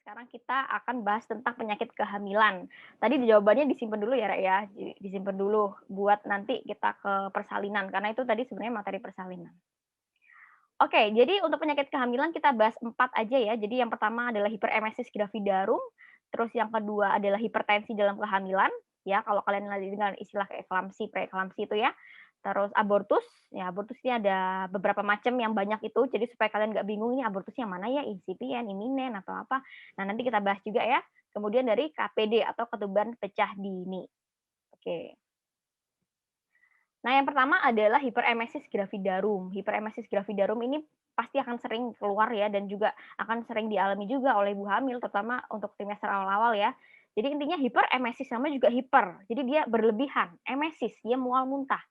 Sekarang kita akan bahas tentang penyakit kehamilan. Tadi jawabannya disimpan dulu ya, Rek, ya. Disimpan dulu buat nanti kita ke persalinan, karena itu tadi sebenarnya materi persalinan. Oke, jadi untuk penyakit kehamilan kita bahas 4 aja ya. Jadi yang pertama adalah hiperemesis gravidarum, terus yang kedua adalah hipertensi dalam kehamilan, ya kalau kalian lagi dengar istilah eklamsi, preeklamsi itu ya. Terus abortus, ya abortus ini ada beberapa macam yang banyak itu, jadi supaya kalian nggak bingung ini abortus yang mana ya, insipien, iminen, atau apa. Nah nanti kita bahas juga ya. Kemudian dari KPD atau ketuban pecah dini. Oke. Nah, yang pertama adalah hiperemesis gravidarum. Hiperemesis gravidarum ini pasti akan sering keluar ya dan juga akan sering dialami juga oleh ibu hamil, terutama untuk trimester awal-awal ya. Jadi intinya hiperemesis sama juga hiper. Jadi dia berlebihan, emesis, dia mual muntah.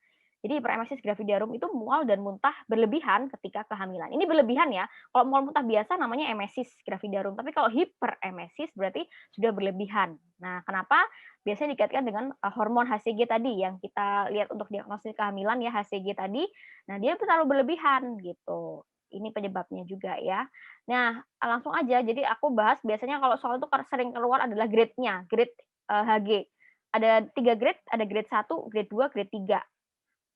Jadi hiperemesis gravidarum itu mual dan muntah berlebihan ketika kehamilan. Ini berlebihan ya. Kalau mual muntah biasa namanya emesis gravidarum, tapi kalau hiperemesis berarti sudah berlebihan. Nah, kenapa? Biasanya dikaitkan dengan hormon HCG tadi yang kita lihat untuk diagnosis kehamilan ya HCG tadi. Nah, dia terlalu berlebihan gitu. Ini penyebabnya juga ya. Nah, langsung aja. Jadi aku bahas biasanya kalau soal itu sering keluar adalah grade-nya, grade HG. Ada 3 grade, ada grade 1, grade 2, grade 3.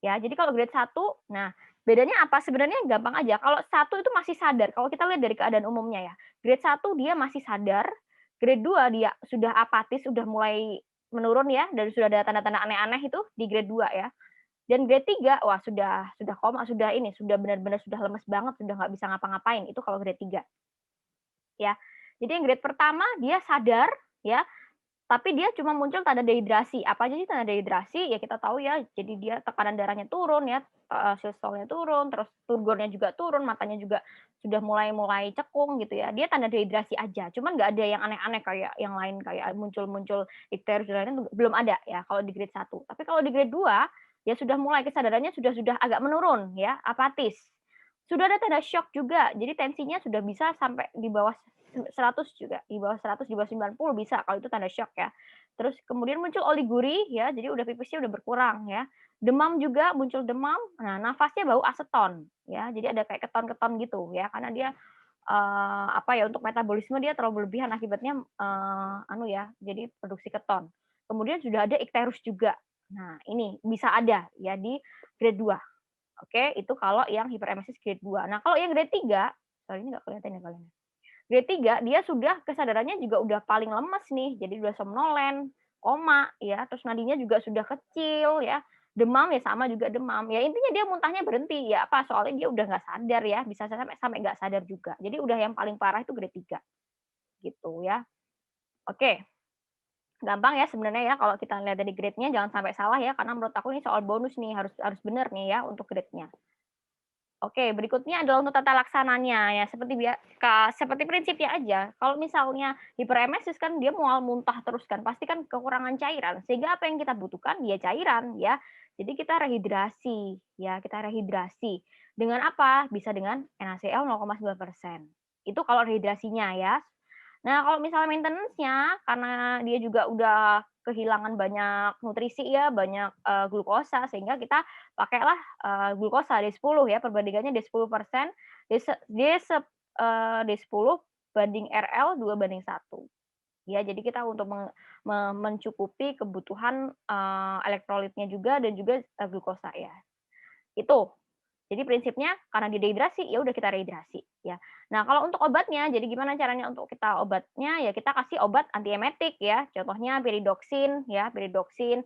Ya, jadi kalau grade 1, nah bedanya apa? Sebenarnya gampang aja, kalau 1 itu masih sadar, kalau kita lihat dari keadaan umumnya ya. Grade 1 dia masih sadar, grade 2 dia sudah apatis, sudah mulai menurun ya, dan sudah ada tanda-tanda aneh-aneh itu di grade 2 ya. Dan grade 3, wah sudah koma, sudah ini, sudah benar-benar sudah lemes banget, sudah nggak bisa ngapa-ngapain, itu kalau grade 3 ya. Jadi yang grade pertama dia sadar ya, tapi dia cuma muncul tanda dehidrasi. Apa aja sih tanda dehidrasi? Ya kita tahu ya, jadi dia tekanan darahnya turun ya, sistolnya turun, terus turgornya juga turun, matanya juga sudah mulai mulai cekung gitu ya. Dia tanda dehidrasi aja, cuman nggak ada yang aneh-aneh kayak yang lain, kayak muncul-muncul ikterus dan lain-lain belum ada ya kalau di grade 1. Tapi kalau di grade 2 ya sudah mulai kesadarannya sudah agak menurun ya, apatis. Sudah ada tanda syok juga, jadi tensinya sudah bisa sampai di bawah 100 juga, di bawah 100, di bawah 90 bisa kalau itu tanda syok ya. Terus kemudian muncul oligurie ya, jadi udah pipisnya udah berkurang ya. Demam juga, muncul demam, nah nafasnya bau aseton ya, jadi ada kayak keton-keton gitu ya, karena dia, apa ya, untuk metabolisme dia terlalu berlebihan akibatnya, anu ya, jadi produksi keton. Kemudian sudah ada ikterus juga. Nah ini bisa ada ya di grade 2. Oke, itu kalau yang hiperemesis grade 2. Nah, kalau yang grade 3, sorry ini nggak kelihatan ya kalian. Grade 3 dia sudah kesadarannya juga udah paling lemes nih, jadi udah somnolen, koma ya, terus nadinya juga sudah kecil ya, demam ya sama juga demam. Ya intinya dia muntahnya berhenti, ya apa, soalnya dia udah nggak sadar ya, bisa sampai sampai nggak sadar juga. Jadi udah yang paling parah itu grade 3 gitu ya. Oke, gampang ya sebenarnya ya kalau kita lihat dari grade-nya jangan sampai salah ya, karena menurut aku ini soal bonus nih, harus harus bener nih ya untuk grade-nya. Oke, berikutnya adalah untuk tata laksananya ya seperti prinsipnya aja. Kalau misalnya hiperemesis kan dia mual muntah terus kan, pasti kan kekurangan cairan. Sehingga apa yang kita butuhkan? Ya cairan ya. Jadi kita rehidrasi ya, kita rehidrasi. Dengan apa? Bisa dengan NaCl 0,9%. Itu kalau rehidrasinya ya. Nah, kalau misalnya maintenance-nya, karena dia juga udah kehilangan banyak nutrisi ya, banyak, glukosa, sehingga kita pakailah, glukosa D10 ya, perbandingannya D10%, D se D sep D10 banding RL 2:1. Ya, jadi kita untuk mencukupi kebutuhan, elektrolitnya juga dan juga, glukosa ya. Itu. Jadi prinsipnya karena dia dehidrasi, ya udah kita rehidrasi, ya. Nah, kalau untuk obatnya, jadi gimana caranya untuk kita obatnya, ya kita kasih obat antiemetik ya, contohnya piridoksin ya, piridoksin.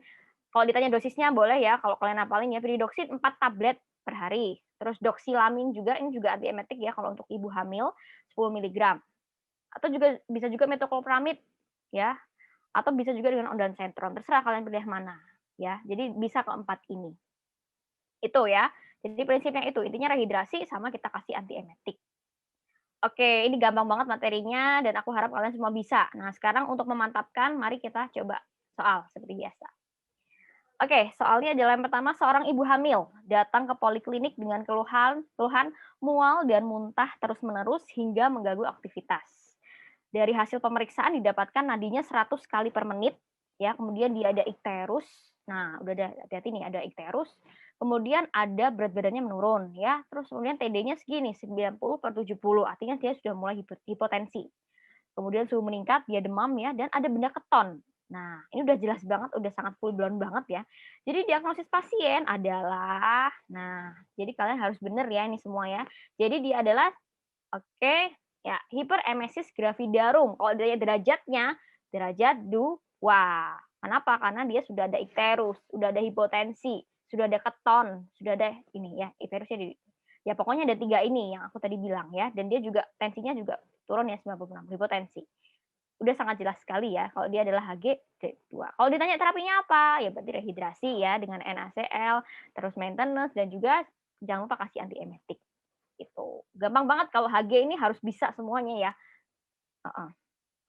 Kalau ditanya dosisnya boleh ya, kalau kalian hafalin ya, piridoksin 4 tablet per hari. Terus doksilamin juga, ini juga antiemetik ya kalau untuk ibu hamil 10 miligram. Atau juga bisa juga metoclopramid ya, atau bisa juga dengan ondansetron, terserah kalian pilih mana ya. Jadi bisa keempat ini. Itu ya. Jadi prinsipnya itu, intinya rehidrasi sama kita kasih antiemetik. Oke, ini gampang banget materinya dan aku harap kalian semua bisa. Nah, sekarang untuk memantapkan, mari kita coba soal seperti biasa. Oke, soalnya adalah yang pertama, seorang ibu hamil datang ke poliklinik dengan keluhan keluhan mual dan muntah terus-menerus hingga mengganggu aktivitas. Dari hasil pemeriksaan didapatkan nadinya 100 kali per menit, ya, kemudian dia ada ikterus. Nah, udah ada hati-hati nih, ada ikterus. Kemudian ada berat badannya menurun, ya. Terus kemudian TD-nya segini, 90/70, artinya dia sudah mulai hipotensi. kemudian suhu meningkat, dia demam ya, dan ada benda keton. Nah, ini udah jelas banget, udah sangat full blown banget ya. Jadi diagnosis pasien adalah, nah, jadi kalian harus bener ya ini semua ya. Jadi dia adalah, oke, ya hiperemesis gravidarum. Kalau dari derajatnya, derajat 2. Kenapa? Karena dia sudah ada ikterus, sudah ada hipotensi, sudah ada keton, sudah ada ini ya, ikterusnya ya pokoknya ada 3 ini yang aku tadi bilang ya, dan dia juga tensinya juga turun ya 96, hipotensi. Udah sangat jelas sekali ya kalau dia adalah Hg grade 2. Kalau ditanya terapinya apa? Ya berarti rehidrasi ya dengan NaCl, terus maintenance dan juga jangan lupa kasih antiemetik. Itu. Gampang banget kalau Hg ini harus bisa semuanya ya. Heeh.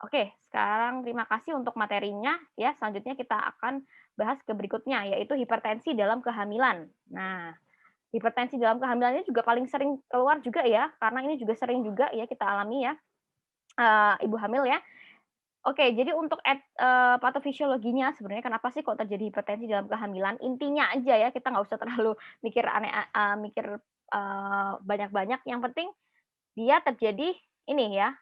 Oke, sekarang terima kasih untuk materinya ya. Selanjutnya kita akan bahas ke berikutnya yaitu hipertensi dalam kehamilan. Nah, hipertensi dalam kehamilan ini juga paling sering keluar juga ya, karena ini juga sering juga ya kita alami ya, ibu hamil ya. Oke, jadi untuk patofisiologinya sebenarnya kenapa sih kok terjadi hipertensi dalam kehamilan, intinya aja ya, kita nggak usah terlalu mikir mikir, banyak-banyak, yang penting dia terjadi ini ya,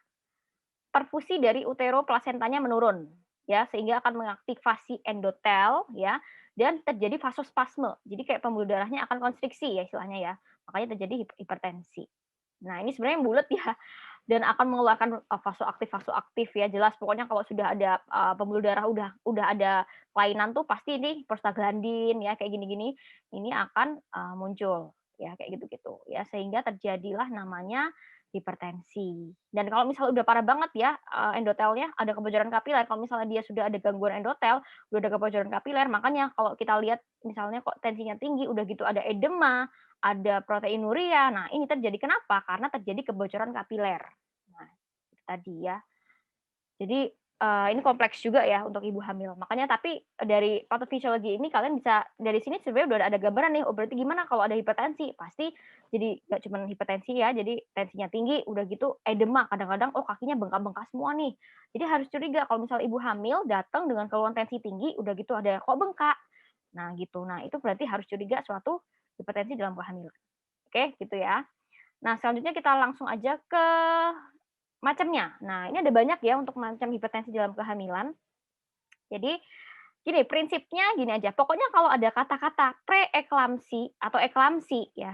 perfusi dari uteroplasentanya menurun, ya, sehingga akan mengaktifasi endotel ya, dan terjadi vasospasme. Jadi kayak pembuluh darahnya akan konstriksi ya istilahnya ya, makanya terjadi hipertensi. Nah, ini sebenarnya yang bulet ya, dan akan mengeluarkan, vasoaktif ya, jelas pokoknya kalau sudah ada, pembuluh darah udah ada kelainan tuh pasti ini prostaglandin ya, kayak gini-gini, ini akan, muncul, ya kayak gitu-gitu, ya. Sehingga terjadilah namanya hipertensi. Dan kalau misalnya udah parah banget ya, endotelnya ada kebocoran kapiler, kalau misalnya dia sudah ada gangguan endotel, udah ada kebocoran kapiler, makanya kalau kita lihat misalnya kok tensinya tinggi, udah gitu ada edema, ada proteinuria. Nah, ini terjadi kenapa? Karena terjadi kebocoran kapiler. Nah, itu tadi ya. Jadi, ini kompleks juga ya untuk ibu hamil. Makanya tapi dari patofisiologi ini kalian bisa dari sini sebenarnya udah ada gambaran nih, oh berarti gimana kalau ada hipertensi? Pasti jadi nggak cuma hipertensi ya, jadi tensinya tinggi, udah gitu edema, kadang-kadang oh kakinya bengkak-bengkak semua nih. Jadi harus curiga kalau misalnya ibu hamil datang dengan keluhan tensi tinggi, udah gitu ada kok bengkak. Nah gitu. Nah itu berarti harus curiga suatu hipertensi dalam kehamilan. Oke, gitu ya. Nah, selanjutnya kita langsung aja ke macamnya. Nah, ini ada banyak ya untuk macam hipertensi dalam kehamilan. Jadi, gini, prinsipnya gini aja, pokoknya kalau ada kata-kata preeklamsi atau eklamsi ya,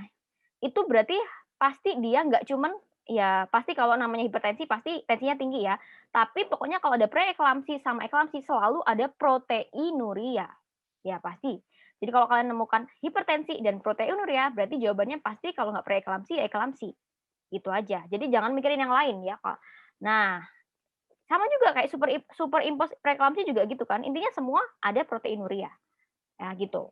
itu berarti pasti dia nggak cuman ya pasti kalau namanya hipertensi pasti tensinya tinggi ya, tapi pokoknya kalau ada preeklamsi sama eklamsi selalu ada proteinuria, ya pasti. Jadi kalau kalian nemukan hipertensi dan proteinuria, berarti jawabannya pasti kalau nggak preeklamsi ya eklamsi. Gitu aja. Jadi jangan mikirin yang lain ya, Kak. Nah, sama juga kayak superimpos preeklamsi juga gitu kan, intinya semua ada proteinuria, ya gitu.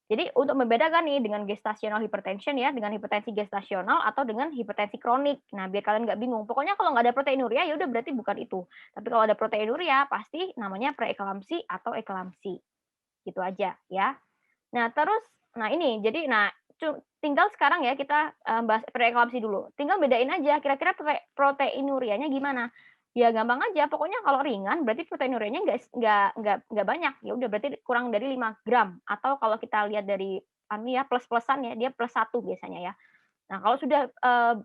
Jadi untuk membedakan nih dengan gestational hypertension ya, dengan hipertensi gestasional atau dengan hipertensi kronik. Nah, biar kalian nggak bingung, pokoknya kalau nggak ada proteinuria ya udah berarti bukan itu. Tapi kalau ada proteinuria pasti namanya preeklamsi atau eklamsi. Gitu aja ya. Nah, terus nah ini jadi tinggal sekarang ya kita, bahas preeklamsi dulu. Tinggal bedain aja kira-kira proteinurianya gimana. Ya gampang aja, pokoknya kalau ringan berarti proteinurianya nggak banyak, ya udah berarti kurang dari 5 gram, atau kalau kita lihat dari anu ya, plus-plusan ya, dia +1 biasanya ya. Nah, kalau sudah,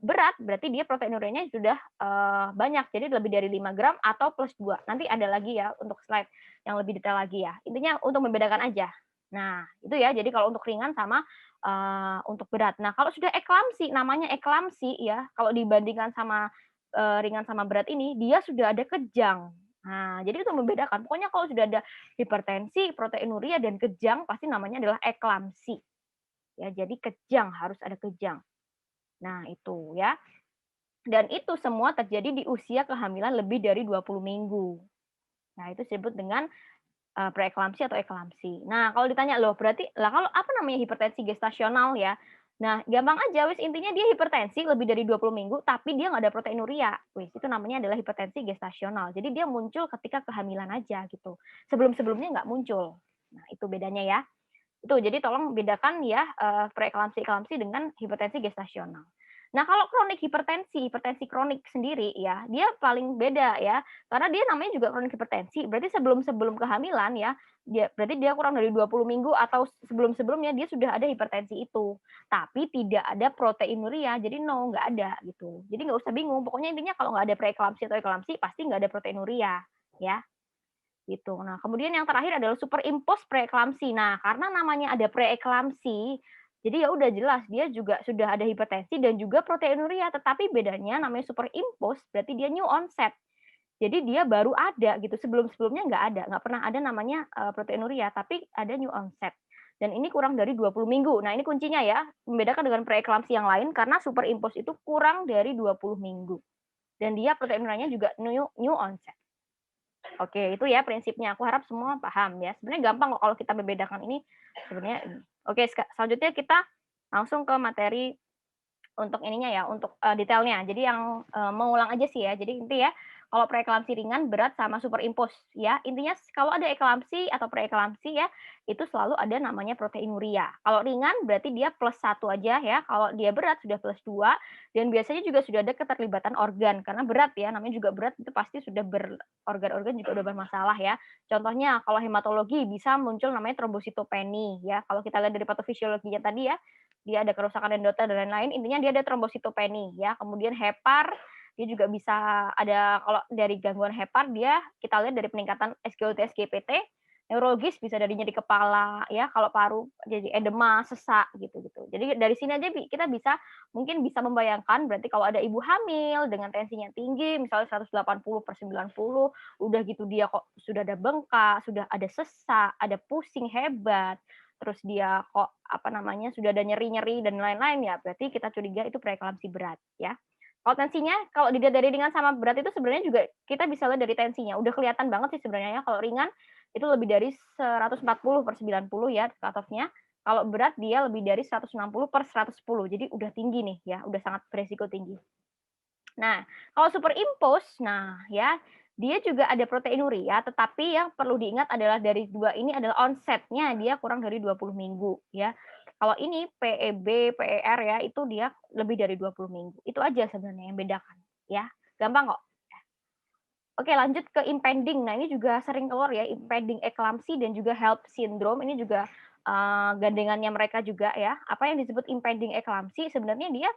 berat berarti dia proteinurianya sudah, banyak, jadi lebih dari 5 gram atau +2. Nanti ada lagi ya untuk slide yang lebih detail lagi ya. Intinya untuk membedakan aja. Nah, itu ya, jadi kalau untuk ringan sama, untuk berat. Nah, kalau sudah eklamsi, namanya eklamsi ya, kalau dibandingkan sama, ringan sama berat ini, dia sudah ada kejang. Nah, jadi itu membedakan. Pokoknya kalau sudah ada hipertensi, proteinuria, dan kejang, pasti namanya adalah eklamsi. Ya, jadi kejang, harus ada kejang. Nah, itu ya. Dan itu semua terjadi di usia kehamilan lebih dari 20 minggu. Nah, itu disebut dengan preeklamsi atau eklamsi. Nah, kalau ditanya loh, berarti lah kalau apa namanya hipertensi gestasional ya? Nah, gampang aja wis intinya dia hipertensi lebih dari 20 minggu tapi dia nggak ada proteinuria. Wis itu namanya adalah hipertensi gestasional. Jadi dia muncul ketika kehamilan aja gitu. Sebelum-sebelumnya nggak muncul. Nah, itu bedanya ya. Itu jadi tolong bedakan ya preeklamsi eklamsi dengan hipertensi gestasional. Nah, kalau kronik hipertensi, hipertensi kronik sendiri ya, dia paling beda ya, karena dia namanya juga kronik hipertensi, berarti sebelum kehamilan ya, berarti dia kurang dari 20 minggu atau sebelum-sebelumnya dia sudah ada hipertensi itu. Tapi tidak ada proteinuria, jadi no, nggak ada gitu. Jadi nggak usah bingung, pokoknya intinya kalau nggak ada preeklamsi atau eklamsi, pasti nggak ada proteinuria, ya, gitu. Nah, kemudian yang terakhir adalah superimpos preeklamsi. Nah, karena namanya ada preeklamsi, jadi ya udah jelas dia juga sudah ada hipertensi dan juga proteinuria, tetapi bedanya namanya superimpos berarti dia new onset. Jadi dia baru ada gitu, sebelum-sebelumnya nggak pernah ada namanya, proteinuria, tapi ada new onset. Dan ini kurang dari 20 minggu. Nah, ini kuncinya ya, membedakan dengan preeklamsi yang lain karena superimpos itu kurang dari 20 minggu. Dan dia proteinurianya juga new onset. Oke, itu ya prinsipnya. Aku harap semua paham ya. Sebenarnya gampang kok kalau kita membedakan ini sebenarnya ini. Oke, selanjutnya kita langsung ke materi untuk ininya ya, untuk, detailnya. Jadi yang, mau ulang aja sih ya. Jadi inti ya, kalau preeklamsi ringan, berat, sama superimpos ya. Intinya kalau ada eklamsi atau preeklamsi ya, itu selalu ada namanya proteinuria. Kalau ringan berarti dia +1 aja ya, kalau dia berat sudah +2 dan biasanya juga sudah ada keterlibatan organ, karena berat ya, namanya juga berat itu pasti sudah organ-organ juga udah bermasalah ya. Contohnya kalau hematologi bisa muncul namanya trombositopeni ya, kalau kita lihat dari patofisiologinya tadi ya, dia ada kerusakan endotel dan lain-lain, intinya dia ada trombositopeni ya. Kemudian hepar, dia juga bisa ada kalau dari gangguan hepar dia kita lihat dari peningkatan SGOT, SGPT, neurologis bisa dari nyeri kepala ya, kalau paru jadi edema, sesak gitu-gitu. Jadi dari sini aja kita mungkin bisa membayangkan berarti kalau ada ibu hamil dengan tensinya tinggi, misalnya 180/90, udah gitu dia kok sudah ada bengkak, sudah ada sesak, ada pusing hebat, terus dia kok apa namanya sudah ada nyeri-nyeri dan lain-lain ya berarti kita curiga itu preeklamsi berat ya. Kalau tensinya kalau dilihat dari ringan sama berat itu sebenarnya juga kita bisa lihat dari tensinya. Udah kelihatan banget sih sebenarnya ya kalau ringan itu lebih dari 140/90 ya cut off-nya. Kalau berat dia lebih dari 160/110. Jadi udah tinggi nih ya, udah sangat beresiko tinggi. Nah, kalau superimpos, nah ya, dia juga ada proteinuria, tetapi yang perlu diingat adalah dari dua ini adalah onsetnya dia kurang dari 20 minggu ya. Kalau ini PEB, PER ya, itu dia lebih dari 20 minggu. Itu aja sebenarnya yang bedakan ya. Gampang kok. Oke, lanjut ke impending. Nah, ini juga sering keluar ya, impending eclampsy dan juga HELLP syndrome. Ini juga gandengannya mereka juga ya. Apa yang disebut impending eclampsy sebenarnya dia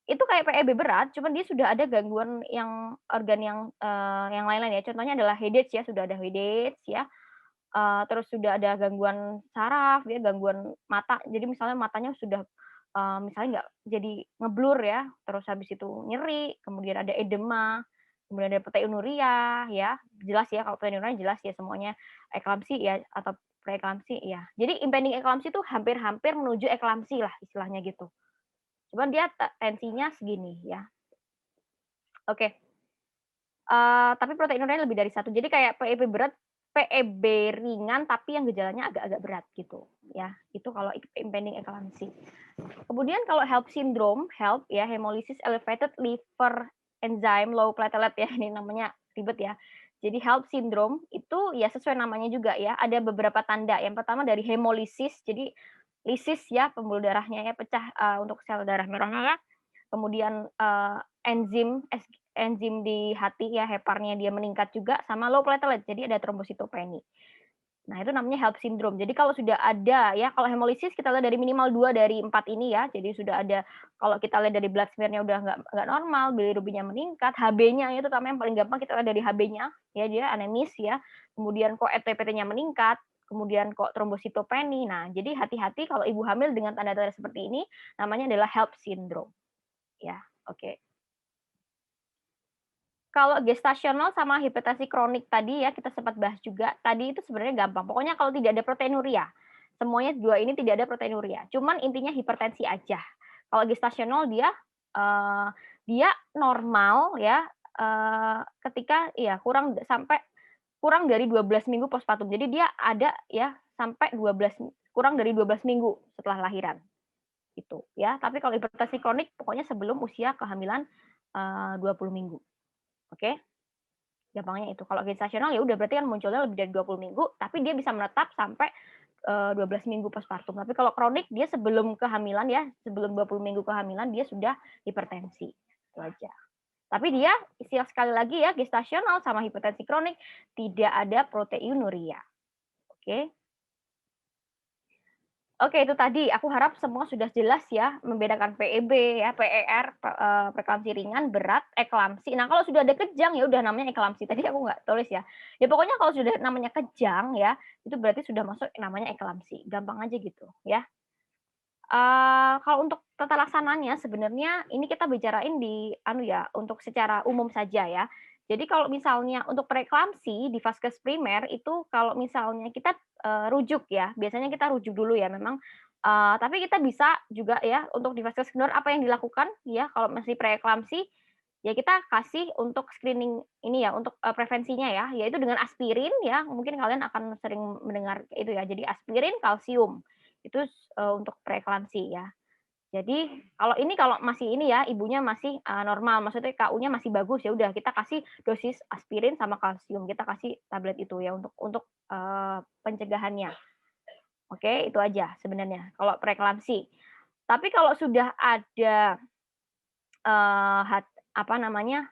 itu kayak PEB berat, cuman dia sudah ada gangguan yang organ yang lain-lain ya. Contohnya adalah Headache ya, sudah ada Headache ya, terus sudah ada gangguan saraf ya, gangguan mata. Jadi misalnya matanya sudah, misalnya nggak jadi ngeblur ya, terus habis itu nyeri, kemudian ada edema, kemudian ada proteinuria ya, jelas ya kalau proteinuria jelas ya semuanya, eklamsi ya atau preeklamsi ya. Jadi impending eklamsi itu hampir-hampir menuju eklamsi lah istilahnya gitu. Cuman dia tensinya segini ya. Oke, tapi proteinurianya lebih dari satu. Jadi kayak PEB berat, PEB ringan tapi yang gejalanya agak-agak berat gitu ya. Itu kalau impending eclampsy. Kemudian kalau HELLP syndrome, HELLP ya hemolysis elevated liver enzyme low platelet ya, ini namanya ribet ya. Jadi HELLP syndrome itu ya sesuai namanya juga ya, ada beberapa tanda. Yang pertama dari hemolisis, jadi lisis ya pembuluh darahnya ya pecah untuk sel darah merahnya. Kemudian enzim di hati ya heparnya dia meningkat juga sama low platelet, jadi ada trombositopeni. Nah, itu namanya HELLP syndrome. Jadi kalau sudah ada ya, kalau hemolisis kita lihat dari minimal 2 dari 4 ini ya. Jadi sudah ada kalau kita lihat dari blood smear-nya udah nggak normal, bilirubinnya meningkat, HB-nya itu terutama yang paling gampang kita lihat dari HB-nya ya, dia anemis ya. Kemudian kok RT-PT-nya meningkat, kemudian kok trombositopeni. Nah, jadi hati-hati kalau ibu hamil dengan tanda-tanda seperti ini namanya adalah HELLP syndrome ya. Oke. Kalau gestasional sama hipertensi kronik tadi ya, kita sempat bahas juga, tadi itu sebenarnya gampang. Pokoknya kalau tidak ada proteinuria, semuanya dua ini tidak ada proteinuria. Cuman intinya hipertensi aja. Kalau gestasional eee, dia normal ya, ketika ya kurang dari 12 minggu postpartum. Jadi dia ada ya sampai kurang dari 12 minggu setelah lahiran, gitu ya. Tapi kalau hipertensi kronik pokoknya sebelum usia kehamilan, 20 minggu, oke? Gampangnya itu. Kalau gestasional ya udah berarti kan munculnya lebih dari 20 minggu, tapi dia bisa menetap sampai 12 minggu postpartum. Tapi kalau kronik dia sebelum kehamilan ya, sebelum 20 minggu kehamilan dia sudah hipertensi. Itu aja. Tapi dia sekali lagi ya, gestasional sama hipertensi kronik tidak ada proteinuria. Oke. Oke, itu tadi. Aku harap semua sudah jelas ya, membedakan PEB ya, PER, preeklamsi ringan, berat, eklamsi. Nah, kalau sudah ada kejang ya udah namanya eklamsi. Tadi aku nggak tulis ya. Ya pokoknya kalau sudah namanya kejang ya, itu berarti sudah masuk namanya eklamsi. Gampang aja gitu ya. Kalau untuk tata laksananya sebenarnya ini kita bicarain di untuk secara umum saja ya. Jadi kalau misalnya untuk preeklamsi di vaskes primer itu kalau misalnya kita, rujuk ya, biasanya kita rujuk dulu ya memang, tapi kita bisa juga ya untuk di vaskes sekunder apa yang dilakukan ya kalau masih preeklamsi, ya kita kasih untuk screening ini ya, untuk, prevensinya ya, yaitu dengan aspirin ya, mungkin kalian akan sering mendengar itu ya, jadi aspirin, kalsium. Itu untuk preeklamsi ya. Jadi kalau masih ini ya, ibunya masih, normal, maksudnya KU-nya masih bagus, ya udah kita kasih dosis aspirin sama kalsium, kita kasih tablet itu ya untuk pencegahannya. Oke, itu aja sebenarnya kalau preeklamsi. Tapi kalau sudah ada, eee, hat apa namanya,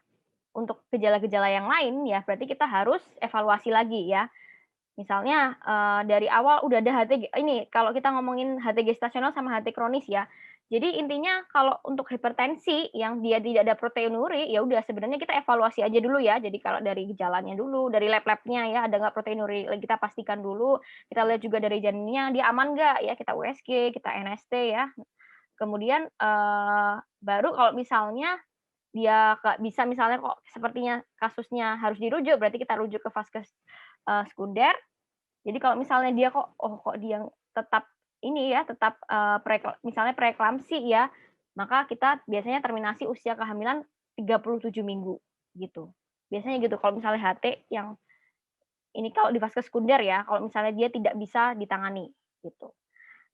untuk gejala-gejala yang lain ya berarti kita harus evaluasi lagi ya. Misalnya, dari awal udah ada ini kalau kita ngomongin HT gestasional sama HT kronis ya. Jadi intinya kalau untuk hipertensi yang dia tidak ada proteinuri, ya udah sebenarnya kita evaluasi aja dulu ya. Jadi kalau dari gejalanya dulu, dari lab-labnya ya ada nggak proteinuri, kita pastikan dulu. Kita lihat juga dari janinnya, dia aman nggak ya, kita USG, kita NST ya. Kemudian, baru kalau misalnya dia nggak bisa misalnya kok sepertinya kasusnya harus dirujuk, berarti kita rujuk ke vaskes, sekunder. Jadi kalau misalnya dia kok dia tetap ini ya, tetap, misalnya preeklamsi ya, maka kita biasanya terminasi usia kehamilan 37 minggu, gitu. Biasanya gitu kalau misalnya HT yang ini kalau di vaskes sekunder ya, kalau misalnya dia tidak bisa ditangani, gitu.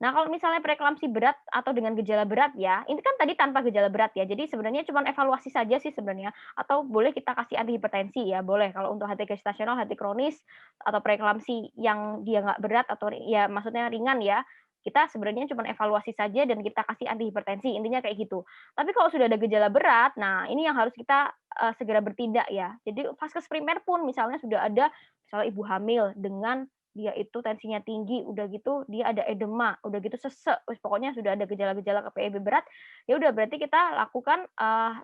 Nah, kalau misalnya preeklamsi berat atau dengan gejala berat ya, ini kan tadi tanpa gejala berat ya, jadi sebenarnya cuma evaluasi saja sih sebenarnya, atau boleh kita kasih antihipertensi ya, boleh kalau untuk HT gestasional, HT kronis, atau preeklamsi yang dia nggak berat atau ya maksudnya ringan ya, kita sebenarnya cuma evaluasi saja dan kita kasih antihipertensi, intinya kayak gitu. Tapi kalau sudah ada gejala berat, nah ini yang harus kita, segera bertindak ya. Jadi vaskes primer pun misalnya sudah ada, misalnya ibu hamil dengan dia itu tensinya tinggi, udah gitu dia ada edema, udah gitu sesek, wis pokoknya sudah ada gejala-gejala ke PEB berat, ya udah berarti kita lakukan,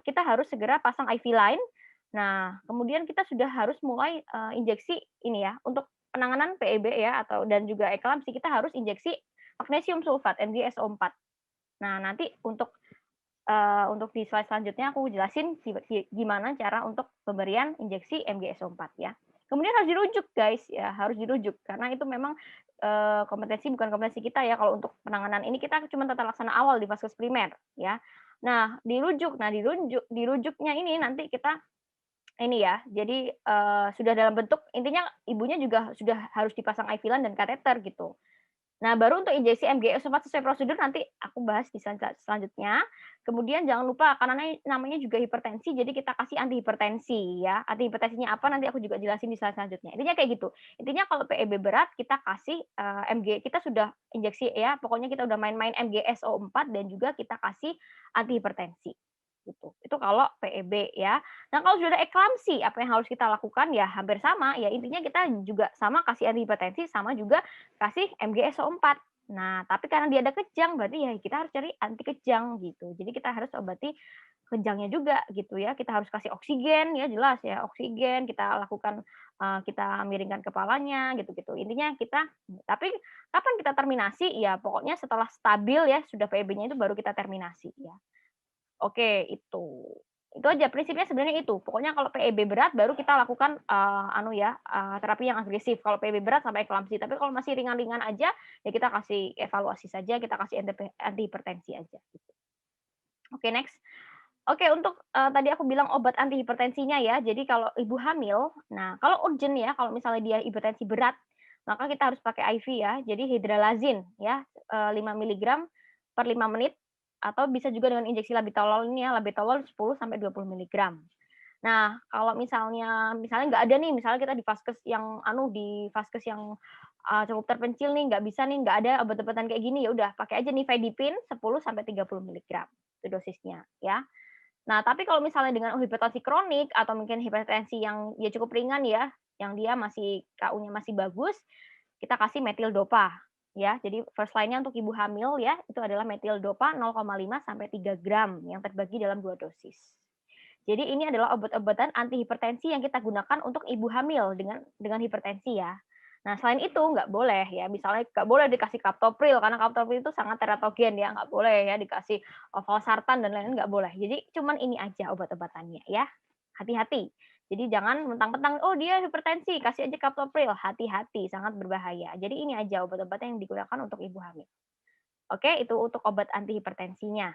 kita harus segera pasang IV line. Nah, kemudian kita sudah harus mulai, injeksi ini ya, untuk penanganan PEB ya dan juga eklamsi kita harus injeksi magnesium sulfat MgSO4. Nah, nanti untuk di slide selanjutnya aku jelasin gimana cara untuk pemberian injeksi MgSO4 ya. Kemudian harus dirujuk guys ya, harus dirujuk karena itu memang, bukan kompetensi kita ya kalau untuk penanganan ini kita cuma tata laksana awal di vaskes primer ya. Nah, dirujuknya ini nanti kita ini ya, jadi, sudah dalam bentuk intinya ibunya juga sudah harus dipasang IV line dan kateter gitu. Nah, baru untuk injeksi MgS4 sesuai prosedur nanti aku bahas di selanjutnya. Kemudian jangan lupa karena namanya juga hipertensi, jadi kita kasih antihipertensi ya. Antihipertensinya apa nanti aku juga jelasin di slide selanjutnya. Intinya kayak gitu. Intinya kalau PEB berat kita kasih, kita sudah injeksi ya, pokoknya kita udah main-main MgSO4 dan juga kita kasih antihipertensi, gitu. Itu kalau PEB ya. Nah, kalau sudah ada eklamsi, apa yang harus kita lakukan? Ya hampir sama, ya intinya kita juga sama kasih antihipertensi, sama juga kasih MgSO4. Nah, tapi karena dia ada kejang, berarti ya kita harus cari anti kejang gitu. Jadi kita harus obati kejangnya juga gitu ya. Kita harus kasih oksigen ya jelas ya, oksigen kita lakukan, kita miringkan kepalanya gitu-gitu. Intinya tapi kapan kita terminasi? Ya pokoknya setelah stabil ya, sudah PEB-nya itu baru kita terminasi ya. Oke, itu. Itu aja prinsipnya sebenarnya itu. Pokoknya kalau PEB berat baru kita lakukan, terapi yang agresif. Kalau PEB berat sampai eklamsi. Tapi kalau masih ringan-ringan aja, ya kita kasih evaluasi saja, kita kasih antihipertensi aja, gitu. Oke, next. Oke, untuk, tadi aku bilang obat antihipertensinya ya. Jadi kalau ibu hamil, nah kalau urgent ya, kalau misalnya dia hipertensi berat, maka kita harus pakai IV ya. Jadi hidralazin ya, 5 miligram per 5 menit atau bisa juga dengan injeksi labetalol ini ya, labetalol 10 sampai 20 miligram. Nah, kalau misalnya nggak ada nih, misalnya kita di vaskes yang cukup terpencil nih, nggak bisa nih, nggak ada obat-obatan kayak gini, ya udah pakai aja nifedipin 10 sampai 30 miligram, itu dosisnya ya. Nah, tapi kalau misalnya dengan hipertensi kronik atau mungkin hipertensi yang ya cukup ringan ya, yang dia masih KU-nya masih bagus, kita kasih metildopa ya. Jadi first line-nya untuk ibu hamil ya, itu adalah metildopa 0,5 sampai 3 gram yang terbagi dalam 2 dosis. Jadi ini adalah obat-obatan antihipertensi yang kita gunakan untuk ibu hamil dengan hipertensi ya. Nah, selain itu nggak boleh ya, misalnya nggak boleh dikasih captopril karena captopril itu sangat teratogen ya, nggak boleh ya dikasih valsartan dan lain-lain nggak boleh. Jadi cuman ini aja obat-obatannya ya. Hati-hati. Jadi jangan mentang-mentang, oh dia hipertensi, kasih aja captopril. Hati-hati, sangat berbahaya. Jadi ini aja obat-obatan yang digunakan untuk ibu hamil. Oke, itu untuk obat antihipertensinya.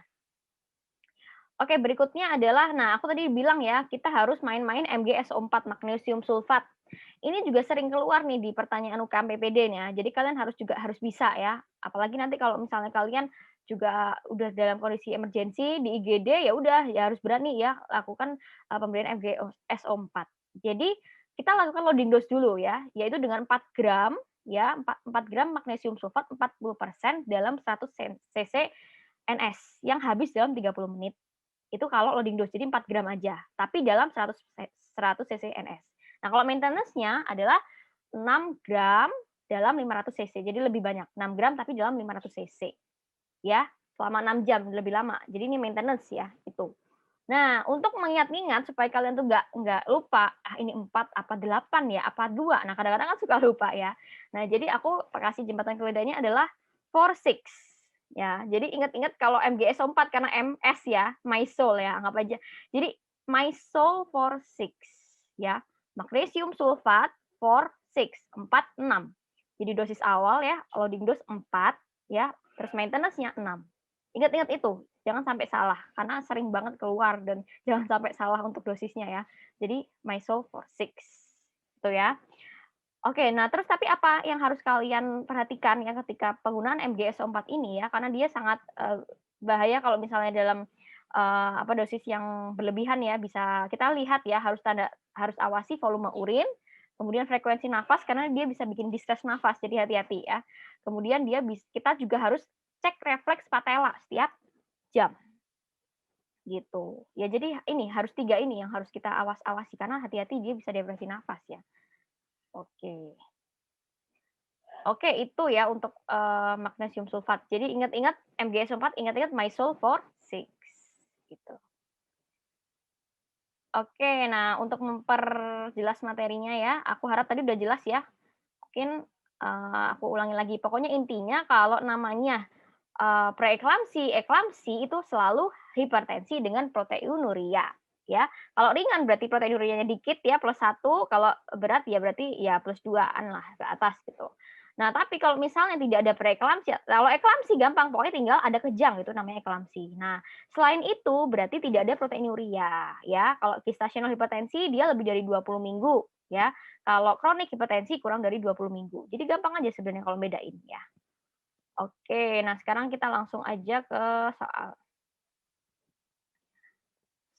Oke, berikutnya adalah, nah aku tadi bilang ya, kita harus main-main MgSO4 magnesium sulfat. Ini juga sering keluar nih di pertanyaan UKM PPD-nya. Jadi kalian harus bisa ya. Apalagi nanti kalau misalnya kalian juga udah dalam kondisi emergensi di IGD, ya udah ya harus berani ya lakukan pemberian MgSO4. Jadi kita lakukan loading dose dulu ya, yaitu dengan 4 gram ya, 4 gram magnesium sulfat 40% dalam 100 cc NS yang habis dalam 30 menit. Itu kalau loading dose, jadi 4 gram aja, tapi dalam 100 cc NS. Nah, kalau maintenance-nya adalah 6 gram dalam 500 cc, jadi lebih banyak, 6 gram tapi dalam 500 cc. Ya, selama 6 jam, lebih lama. Jadi ini maintenance ya, itu. Nah, untuk mengingat-ingat supaya kalian tuh nggak lupa, ini 4 apa 8 ya, apa 2. Nah, kadang-kadang kan suka lupa ya. Nah, jadi aku kasih jembatan ke lidahnya adalah 4, 6. Ya, jadi ingat-ingat kalau MgSO4 karena MS ya, my soul ya, anggap aja. Jadi my soul 4, 6 ya. Magnesium sulfat 4, 6, 4, 6. Jadi dosis awal ya, loading dose 4 ya, terus maintenance-nya 6. Ingat-ingat itu, jangan sampai salah karena sering banget keluar dan jangan sampai salah untuk dosisnya ya. Jadi my soul 4, 6. Itu ya. Oke, nah terus tapi apa yang harus kalian perhatikan ya ketika penggunaan MgSO4 ini ya, karena dia sangat bahaya kalau misalnya dalam apa dosis yang berlebihan ya, bisa kita lihat ya harus awasi volume urin, kemudian frekuensi nafas karena dia bisa bikin distress nafas, jadi hati-hati ya. Kemudian kita juga harus cek refleks patella setiap jam gitu. Ya jadi ini harus 3 ini yang harus kita awasi karena hati-hati dia bisa depresi nafas ya. Oke. Oke, itu ya untuk, magnesium sulfat. Jadi ingat-ingat MgSO4, ingat-ingat MySol for 6, gitu. Oke, nah untuk memperjelas materinya ya, aku harap tadi udah jelas ya. Mungkin, aku ulangi lagi. Pokoknya intinya kalau namanya, preeklamsi, eklamsi itu selalu hipertensi dengan proteinuria, ya. Kalau ringan berarti proteinurianya dikit ya, +1, kalau berat ya berarti ya +2-an lah ke atas gitu. Nah, tapi kalau misalnya tidak ada preeklamsi, kalau eklamsi gampang, pokoknya tinggal ada kejang, itu namanya eklamsi. Nah, selain itu berarti tidak ada proteinuria, ya. Kalau gestasional hipertensi dia lebih dari 20 minggu, ya. Kalau kronik hipertensi kurang dari 20 minggu. Jadi gampang aja sebenarnya kalau bedain ya. Oke, nah sekarang kita langsung aja ke soal.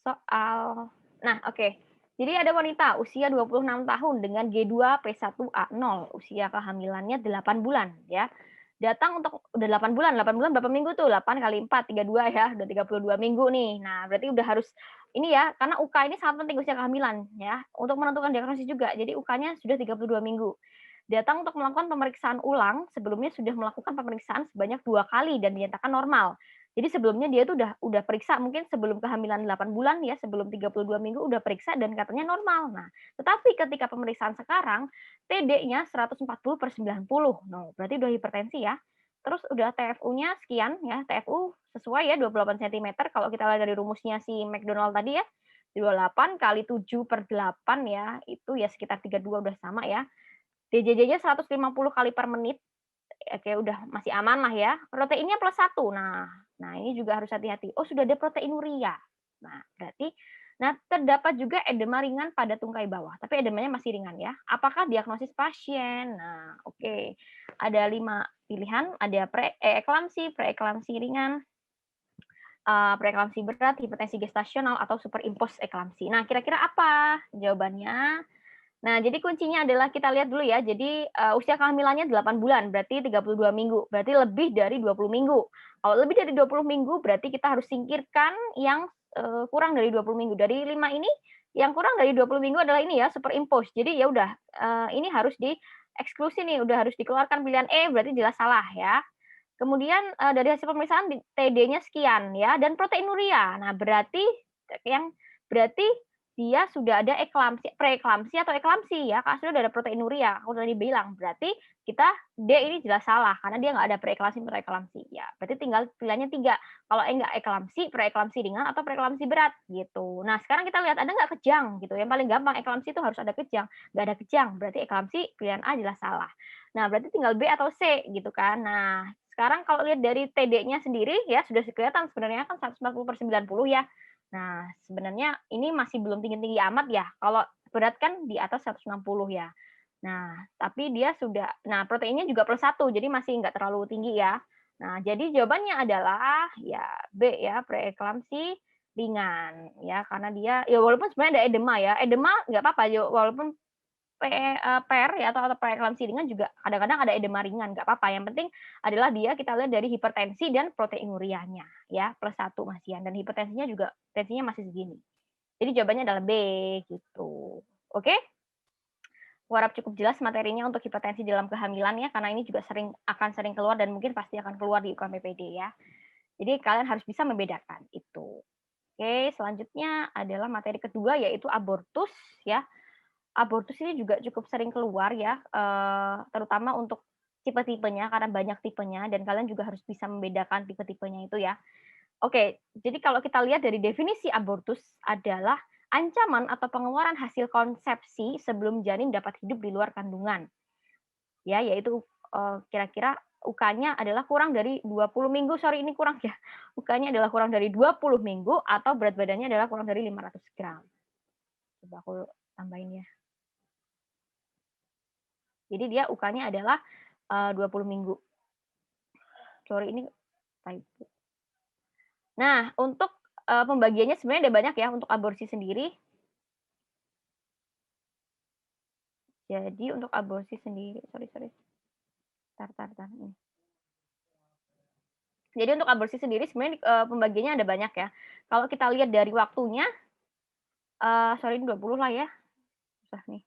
Soal. Nah, oke. Jadi ada wanita usia 26 tahun dengan G2P1A0, usia kehamilannya 8 bulan ya. Datang untuk udah 8 bulan, 8 bulan berapa minggu tuh? 8 kali 4, 32 ya, udah 32 minggu nih. Nah, berarti udah harus ini ya, karena UK ini sangat penting usia kehamilan ya, untuk menentukan diagnosis juga. Jadi UK-nya sudah 32 minggu. Datang untuk melakukan pemeriksaan ulang, sebelumnya sudah melakukan pemeriksaan sebanyak 2 kali dan dinyatakan normal. Jadi sebelumnya dia tuh udah periksa mungkin sebelum kehamilan 8 bulan ya, sebelum 32 minggu udah periksa dan katanya normal. Nah, tetapi ketika pemeriksaan sekarang TD-nya 140/90. No, berarti udah hipertensi ya. Terus udah TFU-nya sekian ya, TFU sesuai ya 28 cm kalau kita lihat dari rumusnya si McDonald tadi ya. 28 kali 7/8 ya, itu ya sekitar 32 udah sama ya. DJJ-nya 150 kali per menit. Oke, udah masih aman lah ya. Proteinnya +1. Nah ini juga harus hati-hati. Oh, sudah ada proteinuria. Nah, berarti terdapat juga edema ringan pada tungkai bawah, tapi edemanya masih ringan ya. Apakah diagnosis pasien? Nah, oke. Ada 5 pilihan, ada preeklamsi ringan, preeklamsi berat, hipertensi gestasional, atau superimpos eklamsi. Nah, kira-kira apa jawabannya? Nah, jadi kuncinya adalah kita lihat dulu ya. Jadi, usia kehamilannya 8 bulan, berarti 32 minggu, berarti lebih dari 20 minggu. Kalau lebih dari 20 minggu, berarti kita harus singkirkan yang, kurang dari 20 minggu. Dari 5 ini, yang kurang dari 20 minggu adalah ini ya, superimpose. Jadi ya udah, ini harus dieksklusi nih, udah harus dikeluarkan pilihan E, berarti jelas salah ya. Kemudian, dari hasil pemeriksaan TD-nya sekian ya, dan proteinuria. Nah, berarti dia sudah ada preeklamsi atau eklamsi ya, Kak, sudah ada proteinuria, aku tadi bilang. Berarti kita D ini jelas salah, karena dia nggak ada preeklamsi, preeklamsi. Ya, berarti tinggal pilihannya 3, kalau enggak eklamsi, preeklamsi ringan, atau preeklamsi berat, gitu. Nah, sekarang kita lihat ada nggak kejang, gitu. Yang paling gampang eklamsi itu harus ada kejang, nggak ada kejang, berarti eklamsi pilihan A jelas salah. Nah, berarti tinggal B atau C, gitu kan. Nah, sekarang kalau lihat dari TD-nya sendiri ya sudah kelihatan sebenarnya kan 140/90 ya. Nah, sebenarnya ini masih belum tinggi-tinggi amat ya, kalau berat kan di atas 160 ya. Nah, tapi dia sudah proteinnya juga +1, jadi masih nggak terlalu tinggi ya. Nah, jadi jawabannya adalah ya B ya, preeklamsi ringan ya, karena dia ya walaupun sebenarnya ada edema ya, edema nggak apa-apa walaupun per ya atau preeklamsi ringan juga kadang-kadang ada edema ringan, nggak apa-apa, yang penting adalah dia kita lihat dari hipertensi dan proteinurianya ya, +1 Masian, dan hipertensinya juga tensinya masih segini. Jadi jawabannya adalah B, gitu. Oke? Aku harap cukup jelas materinya untuk hipertensi dalam kehamilan ya, karena ini juga akan sering keluar dan mungkin pasti akan keluar di UKM PPD ya. Jadi kalian harus bisa membedakan itu. Oke, selanjutnya adalah materi kedua yaitu abortus ya. Abortus ini juga cukup sering keluar ya, terutama untuk tipe-tipenya karena banyak tipenya dan kalian juga harus bisa membedakan tipe-tipenya itu ya. Oke, jadi kalau kita lihat dari definisi abortus adalah ancaman atau pengeluaran hasil konsepsi sebelum janin dapat hidup di luar kandungan. Ya, yaitu, kira-kira UK-nya adalah kurang dari 20 minggu, sorry ini kurang ya, UK-nya adalah kurang dari 20 minggu atau berat badannya adalah kurang dari 500 gram. Coba aku tambahin ya. Jadi dia UK-nya adalah 20 minggu. Sorry ini typo. Nah, untuk pembagiannya sebenarnya ada banyak ya untuk aborsi sendiri. Jadi untuk aborsi sendiri, sorry. Tar. Ini. Jadi untuk aborsi sendiri sebenarnya pembagiannya ada banyak ya. Kalau kita lihat dari waktunya, sorry ini 20 lah ya. Susah nih.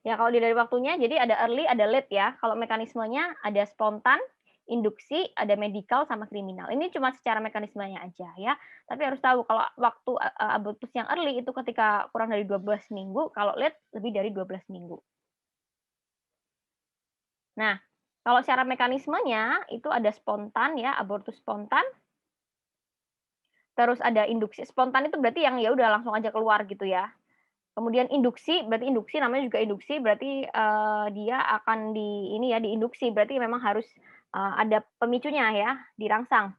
Ya kalau dari waktunya, jadi ada early, ada late ya. Kalau mekanismenya ada spontan, induksi, ada medical, sama kriminal. Ini cuma secara mekanismenya aja ya. Tapi harus tahu kalau waktu abortus yang early itu ketika kurang dari 12 minggu, kalau late lebih dari 12 minggu. Nah, kalau secara mekanismenya itu ada spontan ya, abortus spontan. Terus ada induksi. Spontan itu berarti yang ya udah langsung aja keluar gitu ya. Kemudian induksi, berarti induksi namanya juga induksi, berarti, dia akan diinduksi, berarti memang harus, ada pemicunya ya, dirangsang.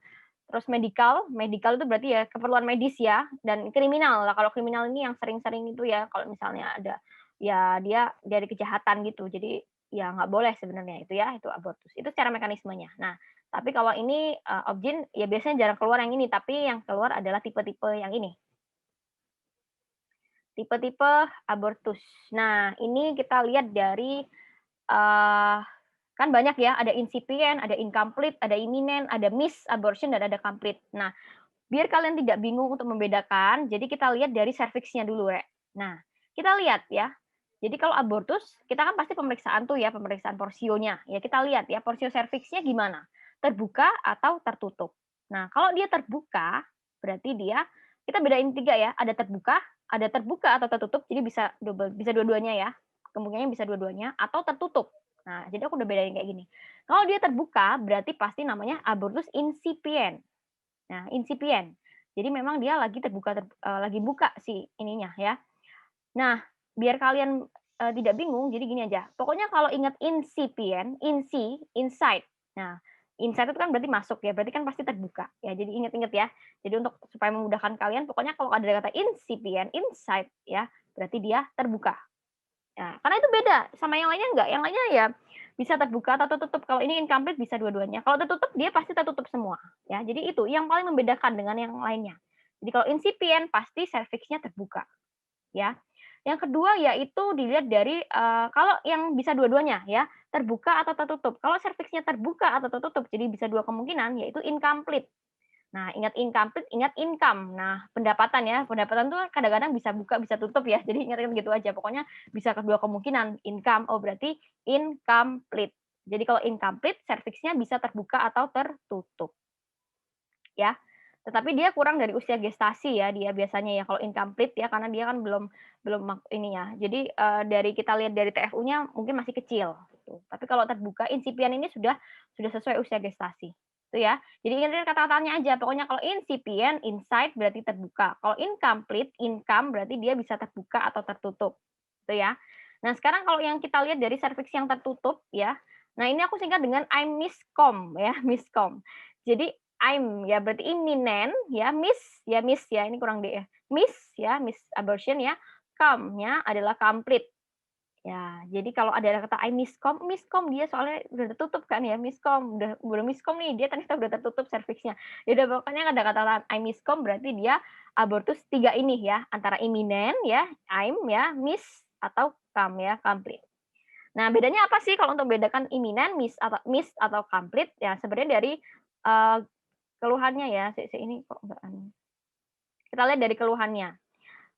Terus medikal itu berarti ya keperluan medis ya, dan kriminal. Lah kalau kriminal ini yang sering-sering itu ya, kalau misalnya ada, ya dia dari kejahatan gitu, jadi ya nggak boleh sebenarnya itu ya, itu abortus. Itu secara mekanismenya. Nah, tapi kalau ini, obgyn ya biasanya jarang keluar yang ini, tapi yang keluar adalah tipe-tipe yang ini. Tipe-tipe abortus. Nah, ini kita lihat dari, kan banyak ya, ada incipient, ada incomplete, ada imminent, ada miss abortion, dan ada complete. Nah, biar kalian tidak bingung untuk membedakan, jadi kita lihat dari serviksnya dulu, Rek. Nah, kita lihat ya. Jadi kalau abortus, kita kan pasti pemeriksaan tuh ya, pemeriksaan porsionya. Ya kita lihat ya, porsio serviksnya gimana? Terbuka atau tertutup. Nah, kalau dia terbuka, berarti kita bedain 3 ya, ada terbuka atau tertutup, jadi bisa dua-duanya ya. Kemungkinannya bisa dua-duanya atau tertutup. Nah, jadi aku udah bedain kayak gini. Kalau dia terbuka, berarti pasti namanya abortus incipient. Nah, incipient. Jadi memang dia lagi lagi buka si ininya ya. Nah, biar kalian, tidak bingung, jadi gini aja, pokoknya kalau ingat incipient, inside. Nah, inside itu kan berarti masuk ya, berarti kan pasti terbuka ya, jadi ingat-ingat ya. Jadi untuk supaya memudahkan kalian, pokoknya kalau ada kata incipient, inside ya, berarti dia terbuka. Nah, karena itu beda sama yang lainnya enggak, yang lainnya ya bisa terbuka atau tertutup, kalau ini incomplete bisa dua-duanya. Kalau tertutup dia pasti tertutup semua ya, jadi itu yang paling membedakan dengan yang lainnya. Jadi kalau incipient pasti serviksnya terbuka ya. Yang kedua yaitu dilihat dari, kalau yang bisa dua-duanya ya, terbuka atau tertutup. Kalau serviksnya terbuka atau tertutup, jadi bisa 2 kemungkinan, yaitu incomplete. Nah, ingat incomplete, ingat income. Nah, pendapatan ya, pendapatan tuh kadang-kadang bisa buka, bisa tutup ya. Jadi ingat-ingat gitu aja. Pokoknya bisa kedua kemungkinan. Income, oh berarti incomplete. Jadi kalau incomplete, serviksnya bisa terbuka atau tertutup. Ya. Tetapi dia kurang dari usia gestasi ya, dia biasanya ya kalau incomplete ya, karena dia kan belum belum ini ya. Jadi, dari kita lihat dari TFU-nya mungkin masih kecil, gitu. Tapi kalau terbuka, incipient ini sudah sesuai usia gestasi, itu ya. Jadi ingat kata-katanya aja, pokoknya kalau incipient, inside berarti terbuka. Kalau incomplete, income berarti dia bisa terbuka atau tertutup, itu ya. Nah, sekarang kalau yang kita lihat dari serviks yang tertutup ya, nah ini aku singkat dengan I'm miscom ya, miscom. Jadi I'm ya berarti imminent ya miss ya ini kurang D ya, miss abortion ya, come-nya adalah complete. Ya, jadi kalau ada kata I miscom dia soalnya udah tertutup kan ya, miscom, udah miscom nih, dia ternyata udah tertutup serviksnya. Ya udah pokoknya ada kata I miscom berarti dia abortus 3 ini ya, antara imminent ya, I'm ya, miss atau come ya, complete. Nah, bedanya apa sih kalau untuk membedakan imminent, miss atau complete? Ya sebenarnya dari, eee, keluhannya ya, ini kok nggak anu. Kita lihat dari keluhannya.